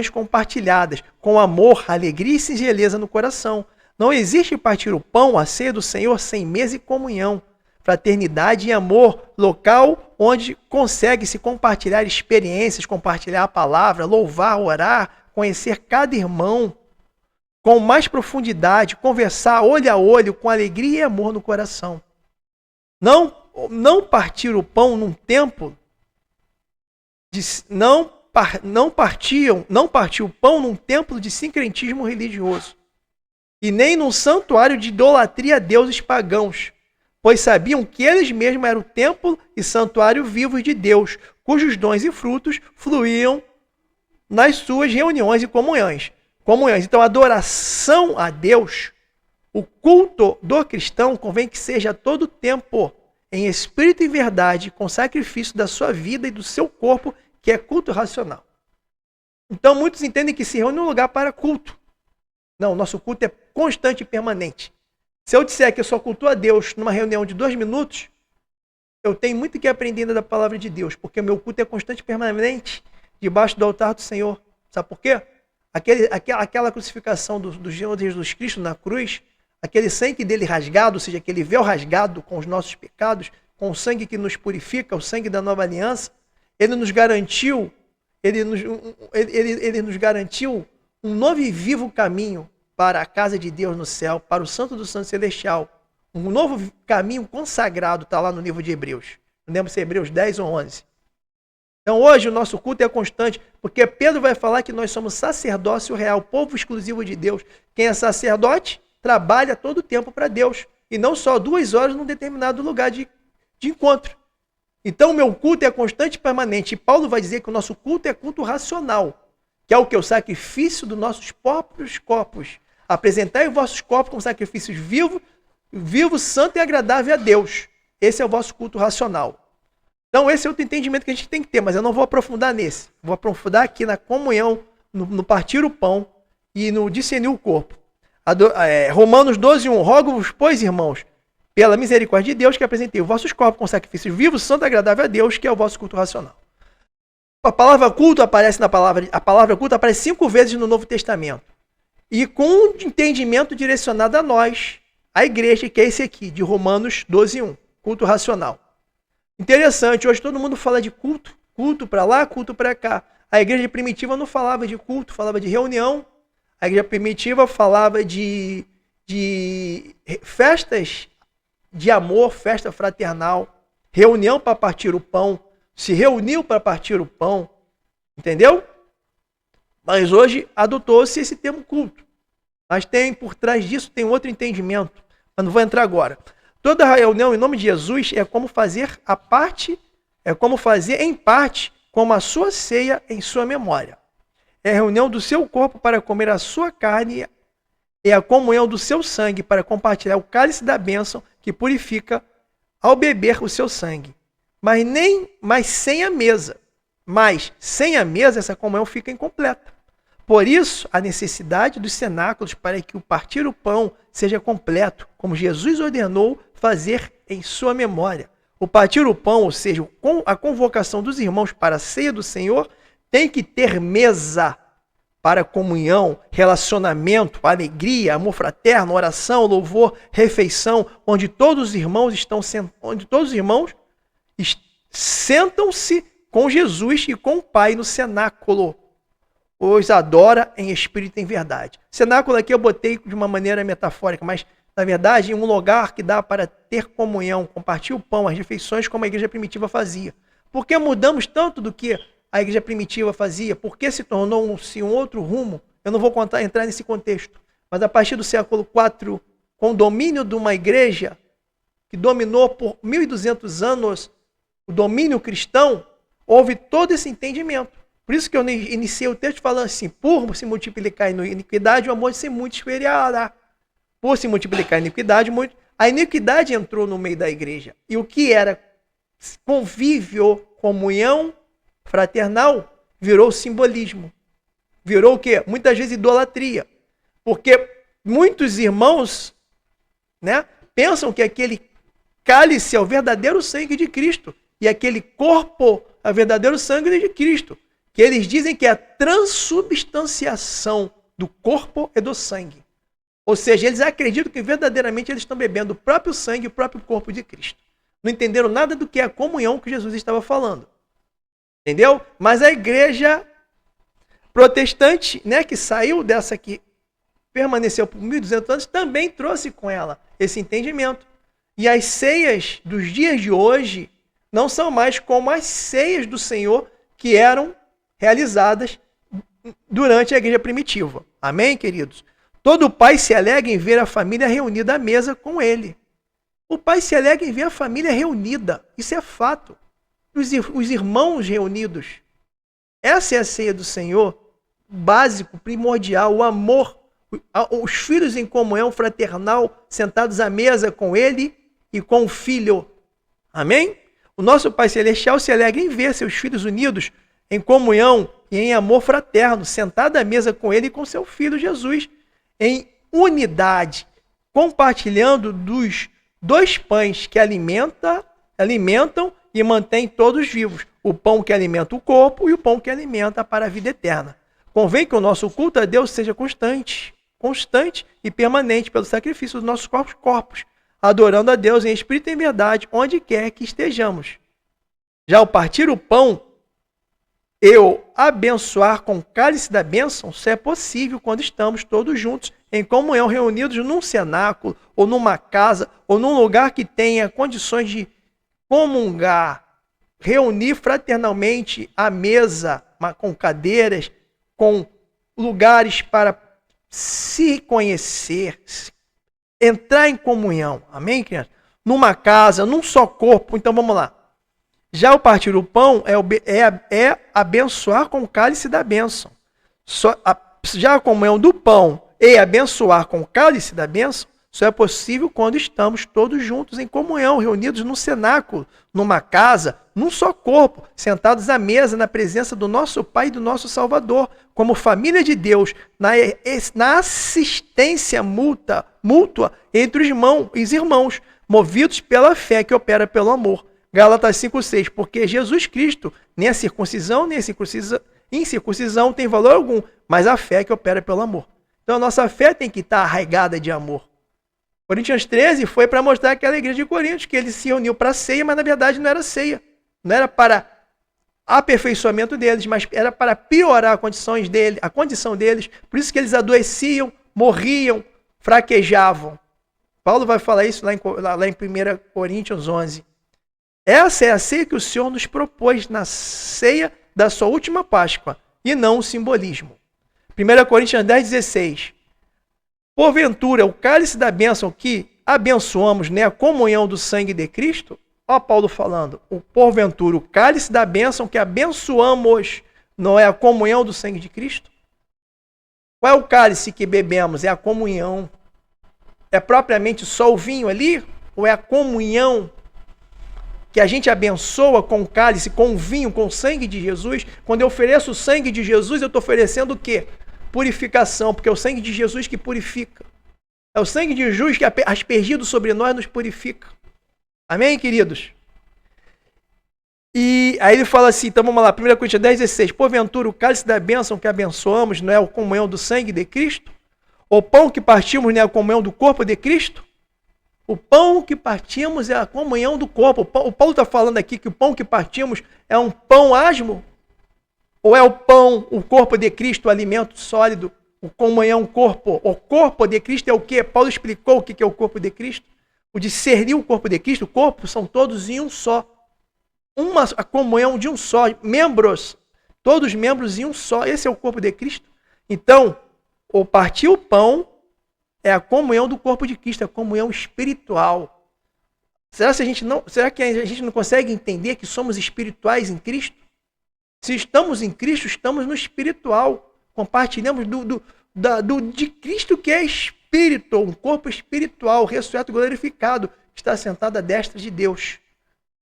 S1: compartilhadas, com amor, alegria e singeleza no coração. Não existe partir o pão, a ceia do Senhor, sem mesa e comunhão, fraternidade e amor, local onde consegue-se compartilhar experiências, compartilhar a palavra, louvar, orar, conhecer cada irmão com mais profundidade, conversar olho a olho, com alegria e amor no coração. Não partir o pão num templo, não partiu o pão num templo de sincretismo religioso, e nem num santuário de idolatria a deuses pagãos, pois sabiam que eles mesmos eram o templo e santuário vivos de Deus, cujos dons e frutos fluíam nas suas reuniões e comunhões. Então, a adoração a Deus, o culto do cristão, convém que seja a todo tempo, em espírito e verdade, com sacrifício da sua vida e do seu corpo, que é culto racional. Então, muitos entendem que se reúne num lugar para culto. Não, nosso culto é constante e permanente. Se eu disser que eu só cultuo a Deus numa reunião de 2 minutos, eu tenho muito que aprender ainda da palavra de Deus, porque o meu culto é constante e permanente debaixo do altar do Senhor. Sabe por quê? Aquela crucificação do Senhor Jesus Cristo na cruz, aquele sangue dele rasgado, ou seja, aquele véu rasgado com os nossos pecados, com o sangue que nos purifica, o sangue da nova aliança, ele nos garantiu um novo e vivo caminho para a casa de Deus no céu, para o Santo do Santo Celestial. Um novo caminho consagrado, está lá no livro de Hebreus. Não lembro se é Hebreus 10 ou 11. Então hoje o nosso culto é constante, porque Pedro vai falar que nós somos sacerdócio real, povo exclusivo de Deus. Quem é sacerdote trabalha todo o tempo para Deus, e não só 2 horas num determinado lugar de encontro. Então o meu culto é constante e permanente. E Paulo vai dizer que o nosso culto é culto racional, que é o que? O sacrifício dos nossos próprios corpos. Apresentai os vossos corpos como sacrifícios vivo, santo e agradável a Deus. Esse é o vosso culto racional. Então esse é outro entendimento que a gente tem que ter, mas eu não vou aprofundar nesse. Vou aprofundar aqui na comunhão, no partir o pão e no discernir o corpo. Romanos 12:1. Rogo-vos, pois, irmãos, pela misericórdia de Deus, que apresentei os vossos corpos com sacrifícios vivos, santo e agradável a Deus, que é o vosso culto racional. A palavra culto aparece a palavra culto aparece 5 vezes no Novo Testamento. E com um entendimento direcionado a nós, a igreja, que é esse aqui, de Romanos 12:1, culto racional. Interessante, hoje todo mundo fala de culto, culto para lá, culto para cá. A igreja primitiva não falava de culto, falava de reunião. A igreja primitiva falava de festas de amor, festa fraternal, reunião para partir o pão, se reuniu para partir o pão, entendeu? Mas hoje adotou-se esse termo culto. Mas por trás disso tem outro entendimento, mas não vou entrar agora. Toda reunião em nome de Jesus é como fazer em parte, como a sua ceia em sua memória. É a reunião do seu corpo para comer a sua carne, é a comunhão do seu sangue para compartilhar o cálice da bênção que purifica ao beber o seu sangue. Mas sem a mesa. Mas sem a mesa essa comunhão fica incompleta. Por isso, a necessidade dos cenáculos para que o partir o pão seja completo, como Jesus ordenou fazer em sua memória. O partir o pão, ou seja, a convocação dos irmãos para a ceia do Senhor, tem que ter mesa para comunhão, relacionamento, alegria, amor fraterno, oração, louvor, refeição, onde todos os irmãos sentam-se com Jesus e com o Pai no cenáculo. Os adora em espírito e em verdade. Cenáculo aqui eu botei de uma maneira metafórica, mas na verdade é um lugar que dá para ter comunhão, compartilhar o pão, as refeições como a igreja primitiva fazia. Por que mudamos tanto do que a igreja primitiva fazia? Por que se tornou-se um outro rumo? Eu não vou entrar nesse contexto. Mas a partir do século IV, com o domínio de uma igreja que dominou por 1.200 anos o domínio cristão, houve todo esse entendimento. Por isso que eu iniciei o texto falando assim: por se multiplicar a iniquidade, o amor se multiplicará. Por se multiplicar a iniquidade, a iniquidade entrou no meio da igreja. E o que era convívio, comunhão fraternal, virou simbolismo. Virou o quê? Muitas vezes idolatria. Porque muitos irmãos, né, pensam que aquele cálice é o verdadeiro sangue de Cristo. E aquele corpo é o verdadeiro sangue de Cristo. Que eles dizem que é a transubstanciação do corpo e do sangue. Ou seja, eles acreditam que verdadeiramente eles estão bebendo o próprio sangue e o próprio corpo de Cristo. Não entenderam nada do que é a comunhão que Jesus estava falando. Entendeu? Mas a igreja protestante, né, que saiu dessa que permaneceu por 1.200 anos, também trouxe com ela esse entendimento. E as ceias dos dias de hoje não são mais como as ceias do Senhor que eram realizadas durante a igreja primitiva. Amém, queridos? Todo pai se alegra em ver a família reunida à mesa com ele. O pai se alegra em ver a família reunida. Isso é fato. Os irmãos reunidos. Essa é a ceia do Senhor, básico, primordial, o amor. Os filhos em comunhão fraternal, sentados à mesa com ele e com o filho. Amém? O nosso Pai Celestial se alegra em ver seus filhos unidos em comunhão e em amor fraterno, sentado à mesa com ele e com seu filho Jesus, em unidade. compartilhando dos 2 pães que alimentam e mantêm todos vivos. O pão que alimenta o corpo e o pão que alimenta para a vida eterna. Convém que o nosso culto a Deus seja constante e permanente pelo sacrifício dos nossos corpos, adorando a Deus em espírito e em verdade, onde quer que estejamos. Já ao partir o pão, eu abençoar com o cálice da bênção, só é possível quando estamos todos juntos, em comunhão, reunidos num cenáculo, ou numa casa, ou num lugar que tenha condições de comungar, reunir fraternalmente à mesa, com cadeiras, com lugares para se conhecer, entrar em comunhão. Amém, criança? Numa casa, num só corpo. Então vamos lá. Já o partir o pão é abençoar com o cálice da bênção. Já a comunhão do pão e abençoar com o cálice da bênção só é possível quando estamos todos juntos em comunhão, reunidos num cenáculo, numa casa, num só corpo, sentados à mesa na presença do nosso Pai e do nosso Salvador, como família de Deus, na assistência mútua entre os irmãos, movidos pela fé que opera pelo amor. Gálatas 5,6, porque Jesus Cristo, nem a circuncisão, nem a incircuncisão tem valor algum, mas a fé que opera pelo amor. Então a nossa fé tem que estar arraigada de amor. Coríntios 13 foi para mostrar aquela igreja de Coríntios, que ele se reuniu para ceia, mas na verdade não era ceia. Não era para aperfeiçoamento deles, mas era para piorar a condição deles. Por isso que eles adoeciam, morriam, fraquejavam. Paulo vai falar isso lá em 1 Coríntios 11. Essa é a ceia que o Senhor nos propôs na ceia da sua última Páscoa, e não o simbolismo. 1 Coríntios 10,16. Porventura, o cálice da bênção que abençoamos, né, a comunhão do sangue de Cristo, ó Paulo falando, porventura, o cálice da bênção que abençoamos não é a comunhão do sangue de Cristo? Qual é o cálice que bebemos? É a comunhão. É propriamente só o vinho ali? Ou é a comunhão que a gente abençoa com o cálice, com o vinho, com o sangue de Jesus? Quando eu ofereço o sangue de Jesus, eu estou oferecendo o quê? Purificação, porque é o sangue de Jesus que purifica. É o sangue de Jesus que, aspergido sobre nós, nos purifica. Amém, queridos? E aí ele fala assim, então vamos lá, 1 Coríntios 10,16. Porventura, o cálice da bênção que abençoamos não é a comunhão do sangue de Cristo? O pão que partimos não é a comunhão do corpo de Cristo? O pão que partimos é a comunhão do corpo. O Paulo está falando aqui que o pão que partimos é um pão asmo? Ou é o pão, o corpo de Cristo, o alimento sólido, o comunhão corpo? O corpo de Cristo é o quê? Paulo explicou o que é o corpo de Cristo. O discernir o corpo de Cristo, o corpo são todos em um só. A comunhão de um só, membros, todos membros em um só. Esse é o corpo de Cristo. Então, o partir o pão é a comunhão do corpo de Cristo, a comunhão espiritual. Será que a gente não consegue entender que somos espirituais em Cristo? Se estamos em Cristo, estamos no espiritual. Compartilhamos de Cristo, que é espírito, um corpo espiritual, ressurreto e glorificado, que está sentado à destra de Deus.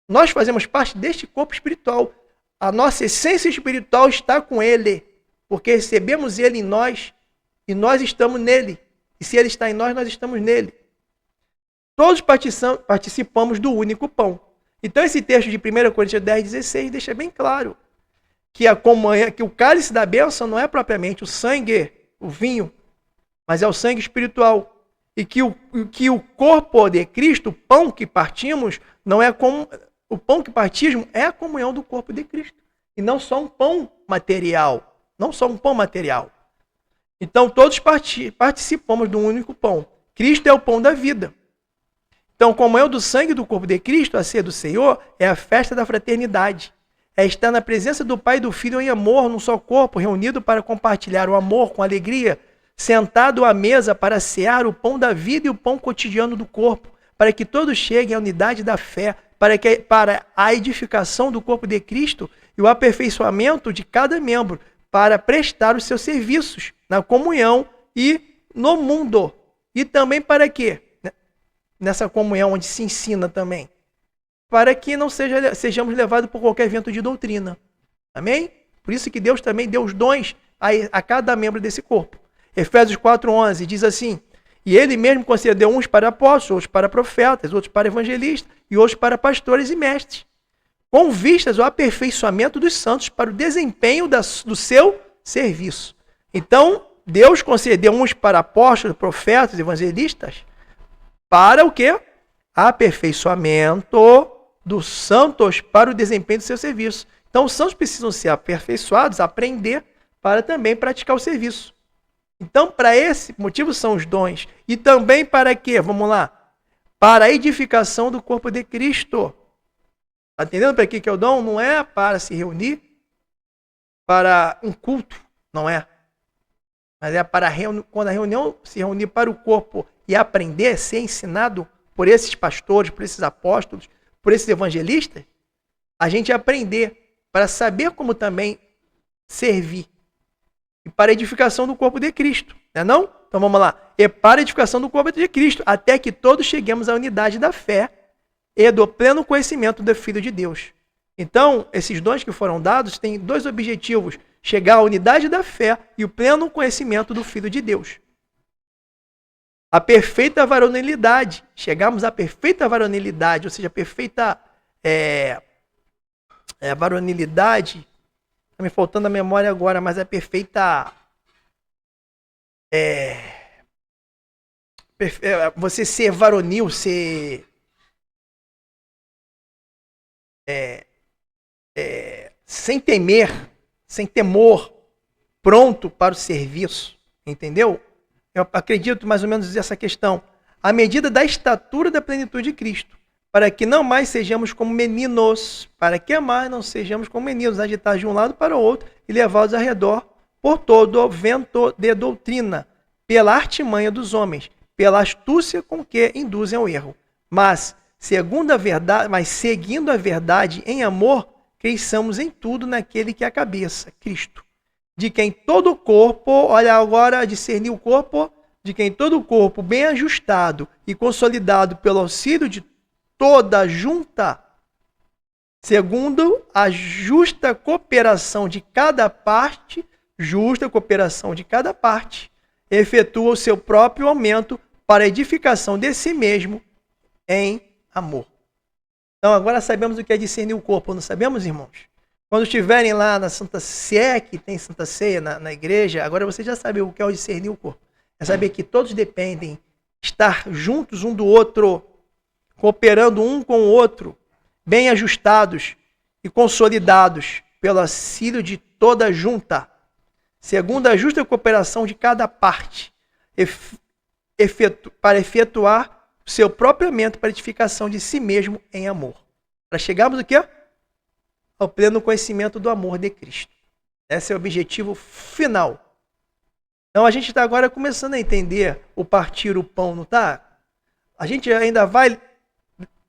S1: Nós fazemos parte deste corpo espiritual. A nossa essência espiritual está com Ele, porque recebemos Ele em nós e nós estamos nele. E se Ele está em nós, nós estamos nele. Todos participamos do único pão. Então esse texto de 1 Coríntios 10,16 deixa bem claro que o cálice da bênção não é propriamente o sangue, o vinho, mas é o sangue espiritual. E que o corpo de Cristo, o pão que partimos, não é como o pão que partimos é a comunhão do corpo de Cristo. E não só um pão material. Não só um pão material. Então todos participamos de um único pão. Cristo é o pão da vida. Então, comunhão do sangue do corpo de Cristo, a ceia do Senhor, é a festa da fraternidade. É estar na presença do Pai e do Filho em amor, num só corpo, reunido para compartilhar o amor com alegria, sentado à mesa para cear o pão da vida e o pão cotidiano do corpo, para que todos cheguem à unidade da fé, para a edificação do corpo de Cristo e o aperfeiçoamento de cada membro, para prestar os seus serviços na comunhão e no mundo. E também para quê? Nessa comunhão onde se ensina também. Para que não sejamos levados por qualquer vento de doutrina. Amém? Por isso que Deus também deu os dons a cada membro desse corpo. Efésios 4,11 diz assim: E ele mesmo concedeu uns para apóstolos, outros para profetas, outros para evangelistas e outros para pastores e mestres, com vistas ao aperfeiçoamento dos santos para o desempenho do seu serviço. Então, Deus concedeu uns para apóstolos, profetas, evangelistas, para o quê? Aperfeiçoamento dos santos para o desempenho do seu serviço. Então, os santos precisam ser aperfeiçoados, aprender, para também praticar o serviço. Então, para esse motivo são os dons. E também para quê? Vamos lá. Para a edificação do corpo de Cristo. Está entendendo para que é o dom? Não é para se reunir, para um culto, não é. Mas é para quando a reunião se reunir para o corpo e aprender, ser ensinado por esses pastores, por esses apóstolos, por esses evangelistas, a gente aprender para saber como também servir. E para a edificação do corpo de Cristo, não é não? Então vamos lá. É para a edificação do corpo de Cristo, até que todos cheguemos à unidade da fé e do pleno conhecimento do Filho de Deus. Então, esses dons que foram dados têm dois objetivos: chegar à unidade da fé e o pleno conhecimento do Filho de Deus. A perfeita varonilidade, chegarmos à perfeita varonilidade, ou seja, a perfeita varonilidade. Está me faltando a memória agora, mas é perfeita. Você ser varonil, ser. Sem temer, sem temor, pronto para o serviço. Entendeu? Eu acredito mais ou menos nessa questão. À medida da estatura da plenitude de Cristo. Para que não mais sejamos como meninos, para que mais não sejamos como meninos, agitados de um lado para o outro e levados ao redor por todo o vento de doutrina, pela artimanha dos homens, pela astúcia com que induzem ao erro. Mas, seguindo a verdade em amor, cresçamos em tudo naquele que é a cabeça, Cristo. De quem todo o corpo, olha agora, discernir o corpo, de quem todo o corpo bem ajustado e consolidado pelo auxílio de toda junta, segundo a justa cooperação de cada parte, efetua o seu próprio aumento para a edificação de si mesmo em amor. Então agora sabemos o que é discernir o corpo, não sabemos, irmãos? Quando estiverem lá na Santa Ceia, que tem Santa Ceia na igreja, agora vocês já sabem o que é o discernir o corpo. É saber que todos dependem, estar juntos um do outro, cooperando um com o outro, bem ajustados e consolidados pelo auxílio de toda junta, segundo a justa cooperação de cada parte, para efetuar o seu próprio aumento para a edificação de si mesmo em amor. Para chegarmos o quê? Ao pleno conhecimento do amor de Cristo. Esse é o objetivo final. Então a gente está agora começando a entender o partir o pão, não está? A gente ainda vai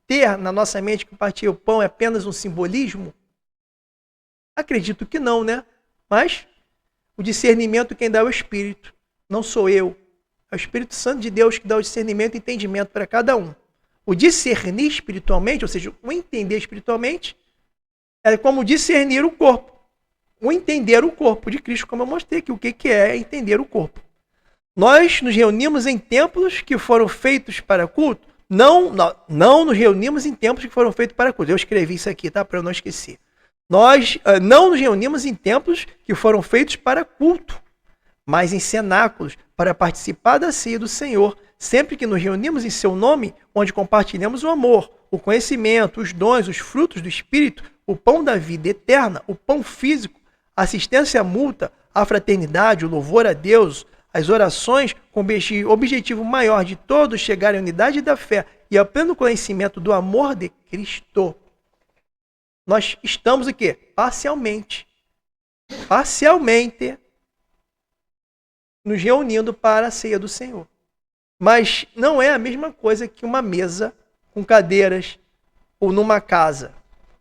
S1: ter na nossa mente que o partir o pão é apenas um simbolismo? Acredito que não, né? Mas o discernimento quem dá é o Espírito, não sou eu. É o Espírito Santo de Deus que dá o discernimento e entendimento para cada um. O discernir espiritualmente, ou seja, o entender espiritualmente, é como discernir o corpo. O entender o corpo de Cristo, como eu mostrei aqui. O que é entender o corpo? Nós nos reunimos em templos que foram feitos para culto. Não nos reunimos em templos que foram feitos para culto. Eu escrevi isso aqui, tá? Para eu não esquecer. Nós não nos reunimos em templos que foram feitos para culto, mas em cenáculos, para participar da ceia do Senhor, sempre que nos reunimos em seu nome, onde compartilhamos o amor, o conhecimento, os dons, os frutos do Espírito, o pão da vida eterna, o pão físico, a assistência mútua, a fraternidade, o louvor a Deus, as orações com o objetivo maior de todos chegarem à unidade da fé e ao pleno conhecimento do amor de Cristo. Nós estamos o quê? Parcialmente nos reunindo para a ceia do Senhor. Mas não é a mesma coisa que uma mesa com cadeiras ou numa casa,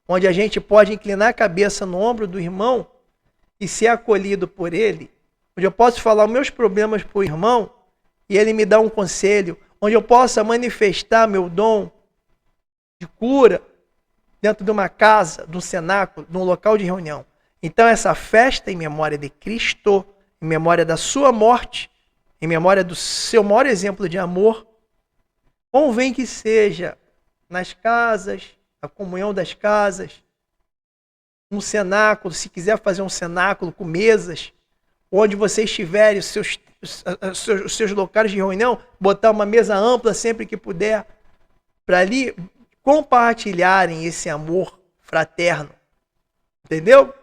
S1: onde a gente pode inclinar a cabeça no ombro do irmão e ser acolhido por ele, onde eu posso falar os meus problemas para o irmão e ele me dá um conselho, onde eu possa manifestar meu dom de cura dentro de uma casa, de um cenáculo, de um local de reunião. Então essa festa em memória de Cristo, em memória da sua morte, em memória do seu maior exemplo de amor, convém que seja nas casas, a comunhão das casas, um cenáculo, se quiser fazer um cenáculo com mesas, onde você estiver, os seus locais de reunião, botar uma mesa ampla sempre que puder, para ali compartilharem esse amor fraterno. Entendeu?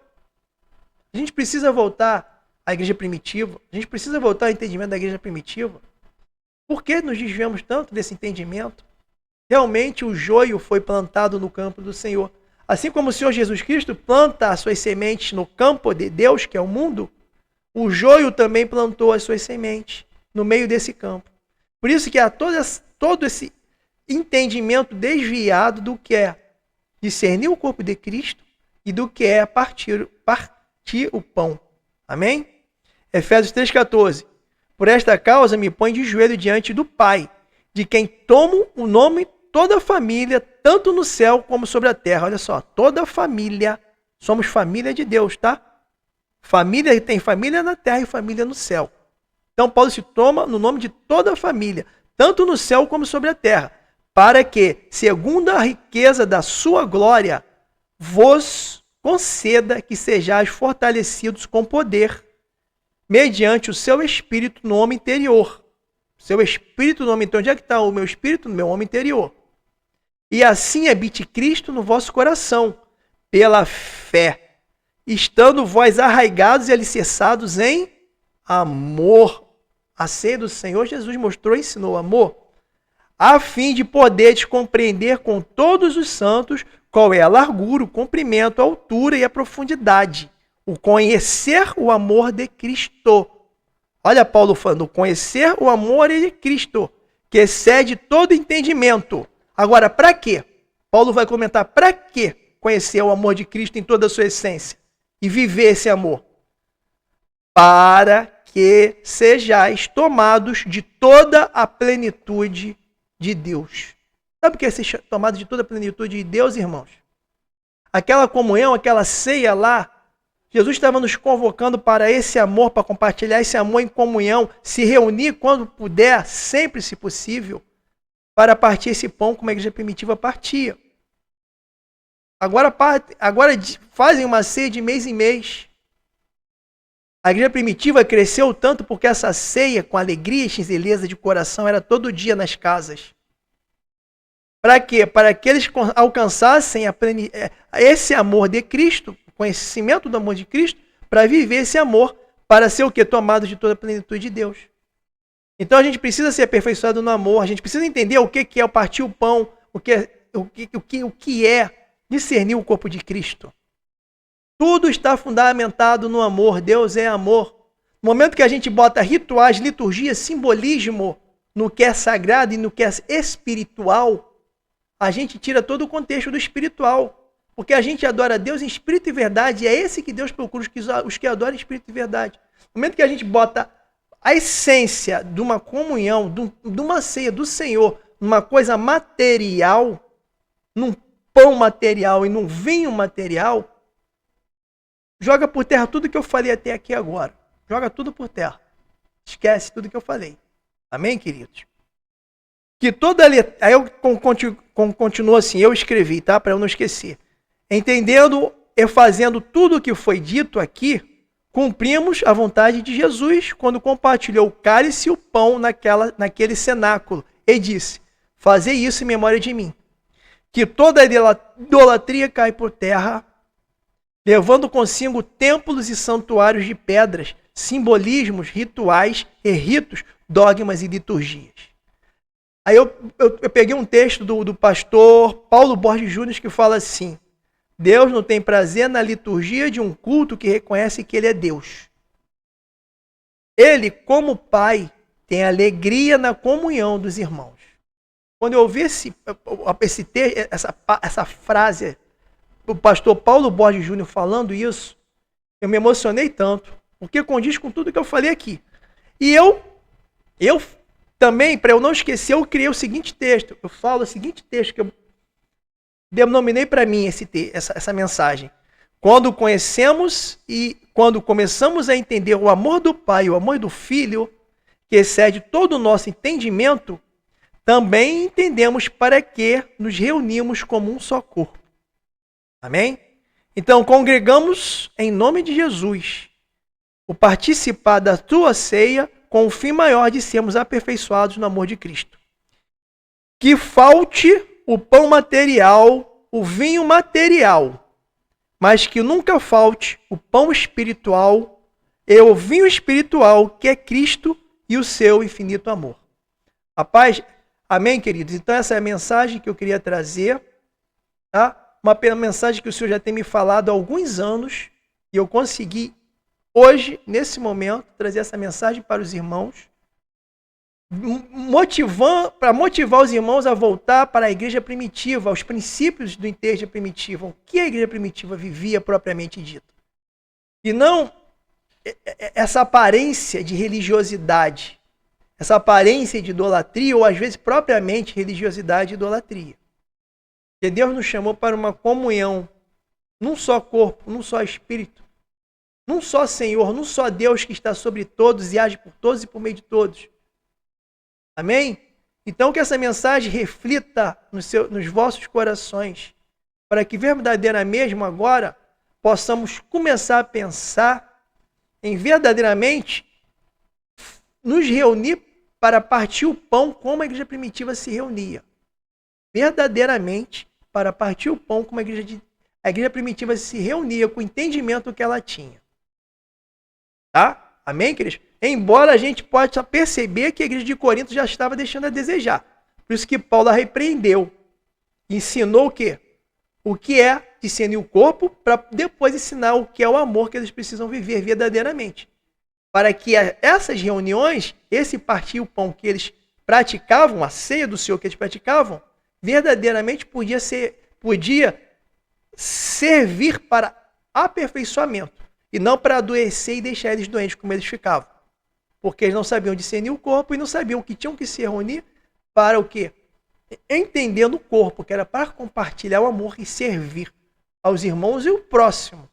S1: A gente precisa voltar à igreja primitiva, a gente precisa voltar ao entendimento da igreja primitiva. Por que nos desviamos tanto desse entendimento? Realmente o joio foi plantado no campo do Senhor. Assim como o Senhor Jesus Cristo planta as suas sementes no campo de Deus, que é o mundo, o joio também plantou as suas sementes no meio desse campo. Por isso que há todo esse entendimento desviado do que é discernir o corpo de Cristo e do que é partir o pão. Amém? Efésios 3,14. Por esta causa me põe de joelho diante do Pai, de quem tomo o nome toda a família, tanto no céu como sobre a terra. Olha só, toda a família, somos família de Deus, tá? Família, tem família na terra e família no céu. Então Paulo se toma no nome de toda a família, tanto no céu como sobre a terra, para que, segundo a riqueza da sua glória, vos conceda que sejais fortalecidos com poder, mediante o seu espírito no homem interior. Seu espírito no homem interior. Onde é que está o meu espírito? No meu homem interior. E assim habite Cristo no vosso coração, pela fé, estando vós arraigados e alicerçados em amor. A ceia do Senhor Jesus mostrou e ensinou amor, a fim de poderes compreender com todos os santos qual é a largura, o comprimento, a altura e a profundidade, o conhecer o amor de Cristo. Olha Paulo falando, conhecer o amor de Cristo, que excede todo entendimento. Agora, para quê? Paulo vai comentar, para quê conhecer o amor de Cristo em toda a sua essência e viver esse amor? Para que sejais tomados de toda a plenitude de Deus. Sabe o que é ser tomado de toda a plenitude de Deus, irmãos? Aquela comunhão, aquela ceia lá, Jesus estava nos convocando para esse amor, para compartilhar esse amor em comunhão, se reunir quando puder, sempre se possível, para partir esse pão como a igreja primitiva partia. Agora fazem uma ceia de mês em mês. A igreja primitiva cresceu tanto porque essa ceia, com alegria e singeleza de coração, era todo dia nas casas. Para quê? Para que eles alcançassem esse amor de Cristo, o conhecimento do amor de Cristo, para viver esse amor, para ser o quê? Tomados de toda a plenitude de Deus. Então a gente precisa ser aperfeiçoado no amor, a gente precisa entender o que é o partir o pão, o que é discernir o corpo de Cristo. Tudo está fundamentado no amor, Deus é amor. No momento que a gente bota rituais, liturgia, simbolismo no que é sagrado e no que é espiritual, a gente tira todo o contexto do espiritual. Porque a gente adora a Deus em espírito e verdade, e é esse que Deus procura, os que adoram em espírito e verdade. No momento que a gente bota a essência de uma comunhão, de uma ceia do Senhor, numa coisa material, num pão material e num vinho material, joga por terra tudo que eu falei até aqui agora. Joga tudo por terra. Esquece tudo que eu falei. Amém, queridos? Que toda letra... Aí eu continuo assim, eu escrevi, tá? Para eu não esquecer. Entendendo e fazendo tudo o que foi dito aqui, cumprimos a vontade de Jesus quando compartilhou o cálice e o pão naquele cenáculo. E disse, fazei isso em memória de mim. Que toda idolatria cai por terra, levando consigo templos e santuários de pedras, simbolismos, rituais e ritos, dogmas e liturgias. Aí eu peguei um texto do pastor Paulo Borges Júnior que fala assim, Deus não tem prazer na liturgia de um culto que reconhece que ele é Deus. Ele, como Pai, tem alegria na comunhão dos irmãos. Quando eu ouvi essa frase do pastor Paulo Borges Júnior falando isso, eu me emocionei tanto, porque condiz com tudo que eu falei aqui. E eu também, para eu não esquecer, eu criei o seguinte texto. Eu falo o seguinte texto que eu denominei para mim essa mensagem. Quando conhecemos e quando começamos a entender o amor do Pai, o amor do Filho, que excede todo o nosso entendimento, também entendemos para que nos reunimos como um só corpo. Amém? Então, congregamos em nome de Jesus, o participar da tua ceia com o fim maior de sermos aperfeiçoados no amor de Cristo. Que falte o pão material, o vinho material, mas que nunca falte o pão espiritual e o vinho espiritual, que é Cristo e o seu infinito amor. A paz, amém, queridos? Então essa é a mensagem que eu queria trazer, tá? Uma mensagem que o Senhor já tem me falado há alguns anos, e eu consegui hoje, nesse momento, trazer essa mensagem para os irmãos, para motivar os irmãos a voltar para a igreja primitiva, aos princípios da igreja primitiva, o que a igreja primitiva vivia propriamente dito. E não essa aparência de religiosidade, essa aparência de idolatria, ou às vezes propriamente religiosidade e idolatria. Porque Deus nos chamou para uma comunhão, num só corpo, num só espírito, num só Senhor, num só Deus que está sobre todos e age por todos e por meio de todos. Amém? Então que essa mensagem reflita nos vossos corações, para que verdadeiramente mesmo agora possamos começar a pensar em verdadeiramente nos reunir para partir o pão como a igreja primitiva se reunia. Verdadeiramente para partir o pão como a igreja primitiva se reunia com o entendimento que ela tinha. Tá? Amém, queridos? Embora a gente possa perceber que a igreja de Corinto já estava deixando a desejar. Por isso que Paulo a repreendeu. Ensinou o quê? O que é discernir o corpo, para depois ensinar o que é o amor que eles precisam viver verdadeiramente. Para que essas reuniões, esse partir o pão que eles praticavam, a ceia do Senhor que eles praticavam, verdadeiramente podia servir para aperfeiçoamento. E não para adoecer e deixar eles doentes como eles ficavam. Porque eles não sabiam discernir o corpo e não sabiam que tinham que se reunir para o quê? Entendendo o corpo, que era para compartilhar o amor e servir aos irmãos e o próximo.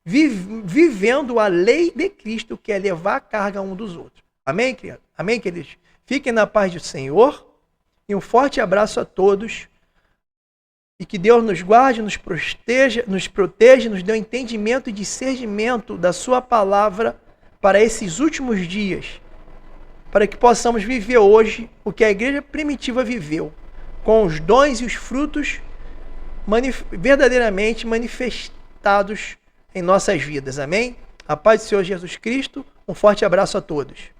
S1: Vivendo a lei de Cristo, que é levar a carga um dos outros. Amém, criado? Amém, queridos? Fiquem na paz do Senhor. E um forte abraço a todos. E que Deus nos guarde, nos proteja, nos dê um entendimento e discernimento da sua palavra para esses últimos dias. Para que possamos viver hoje o que a igreja primitiva viveu, com os dons e os frutos verdadeiramente manifestados em nossas vidas. Amém? A paz do Senhor Jesus Cristo. Um forte abraço a todos.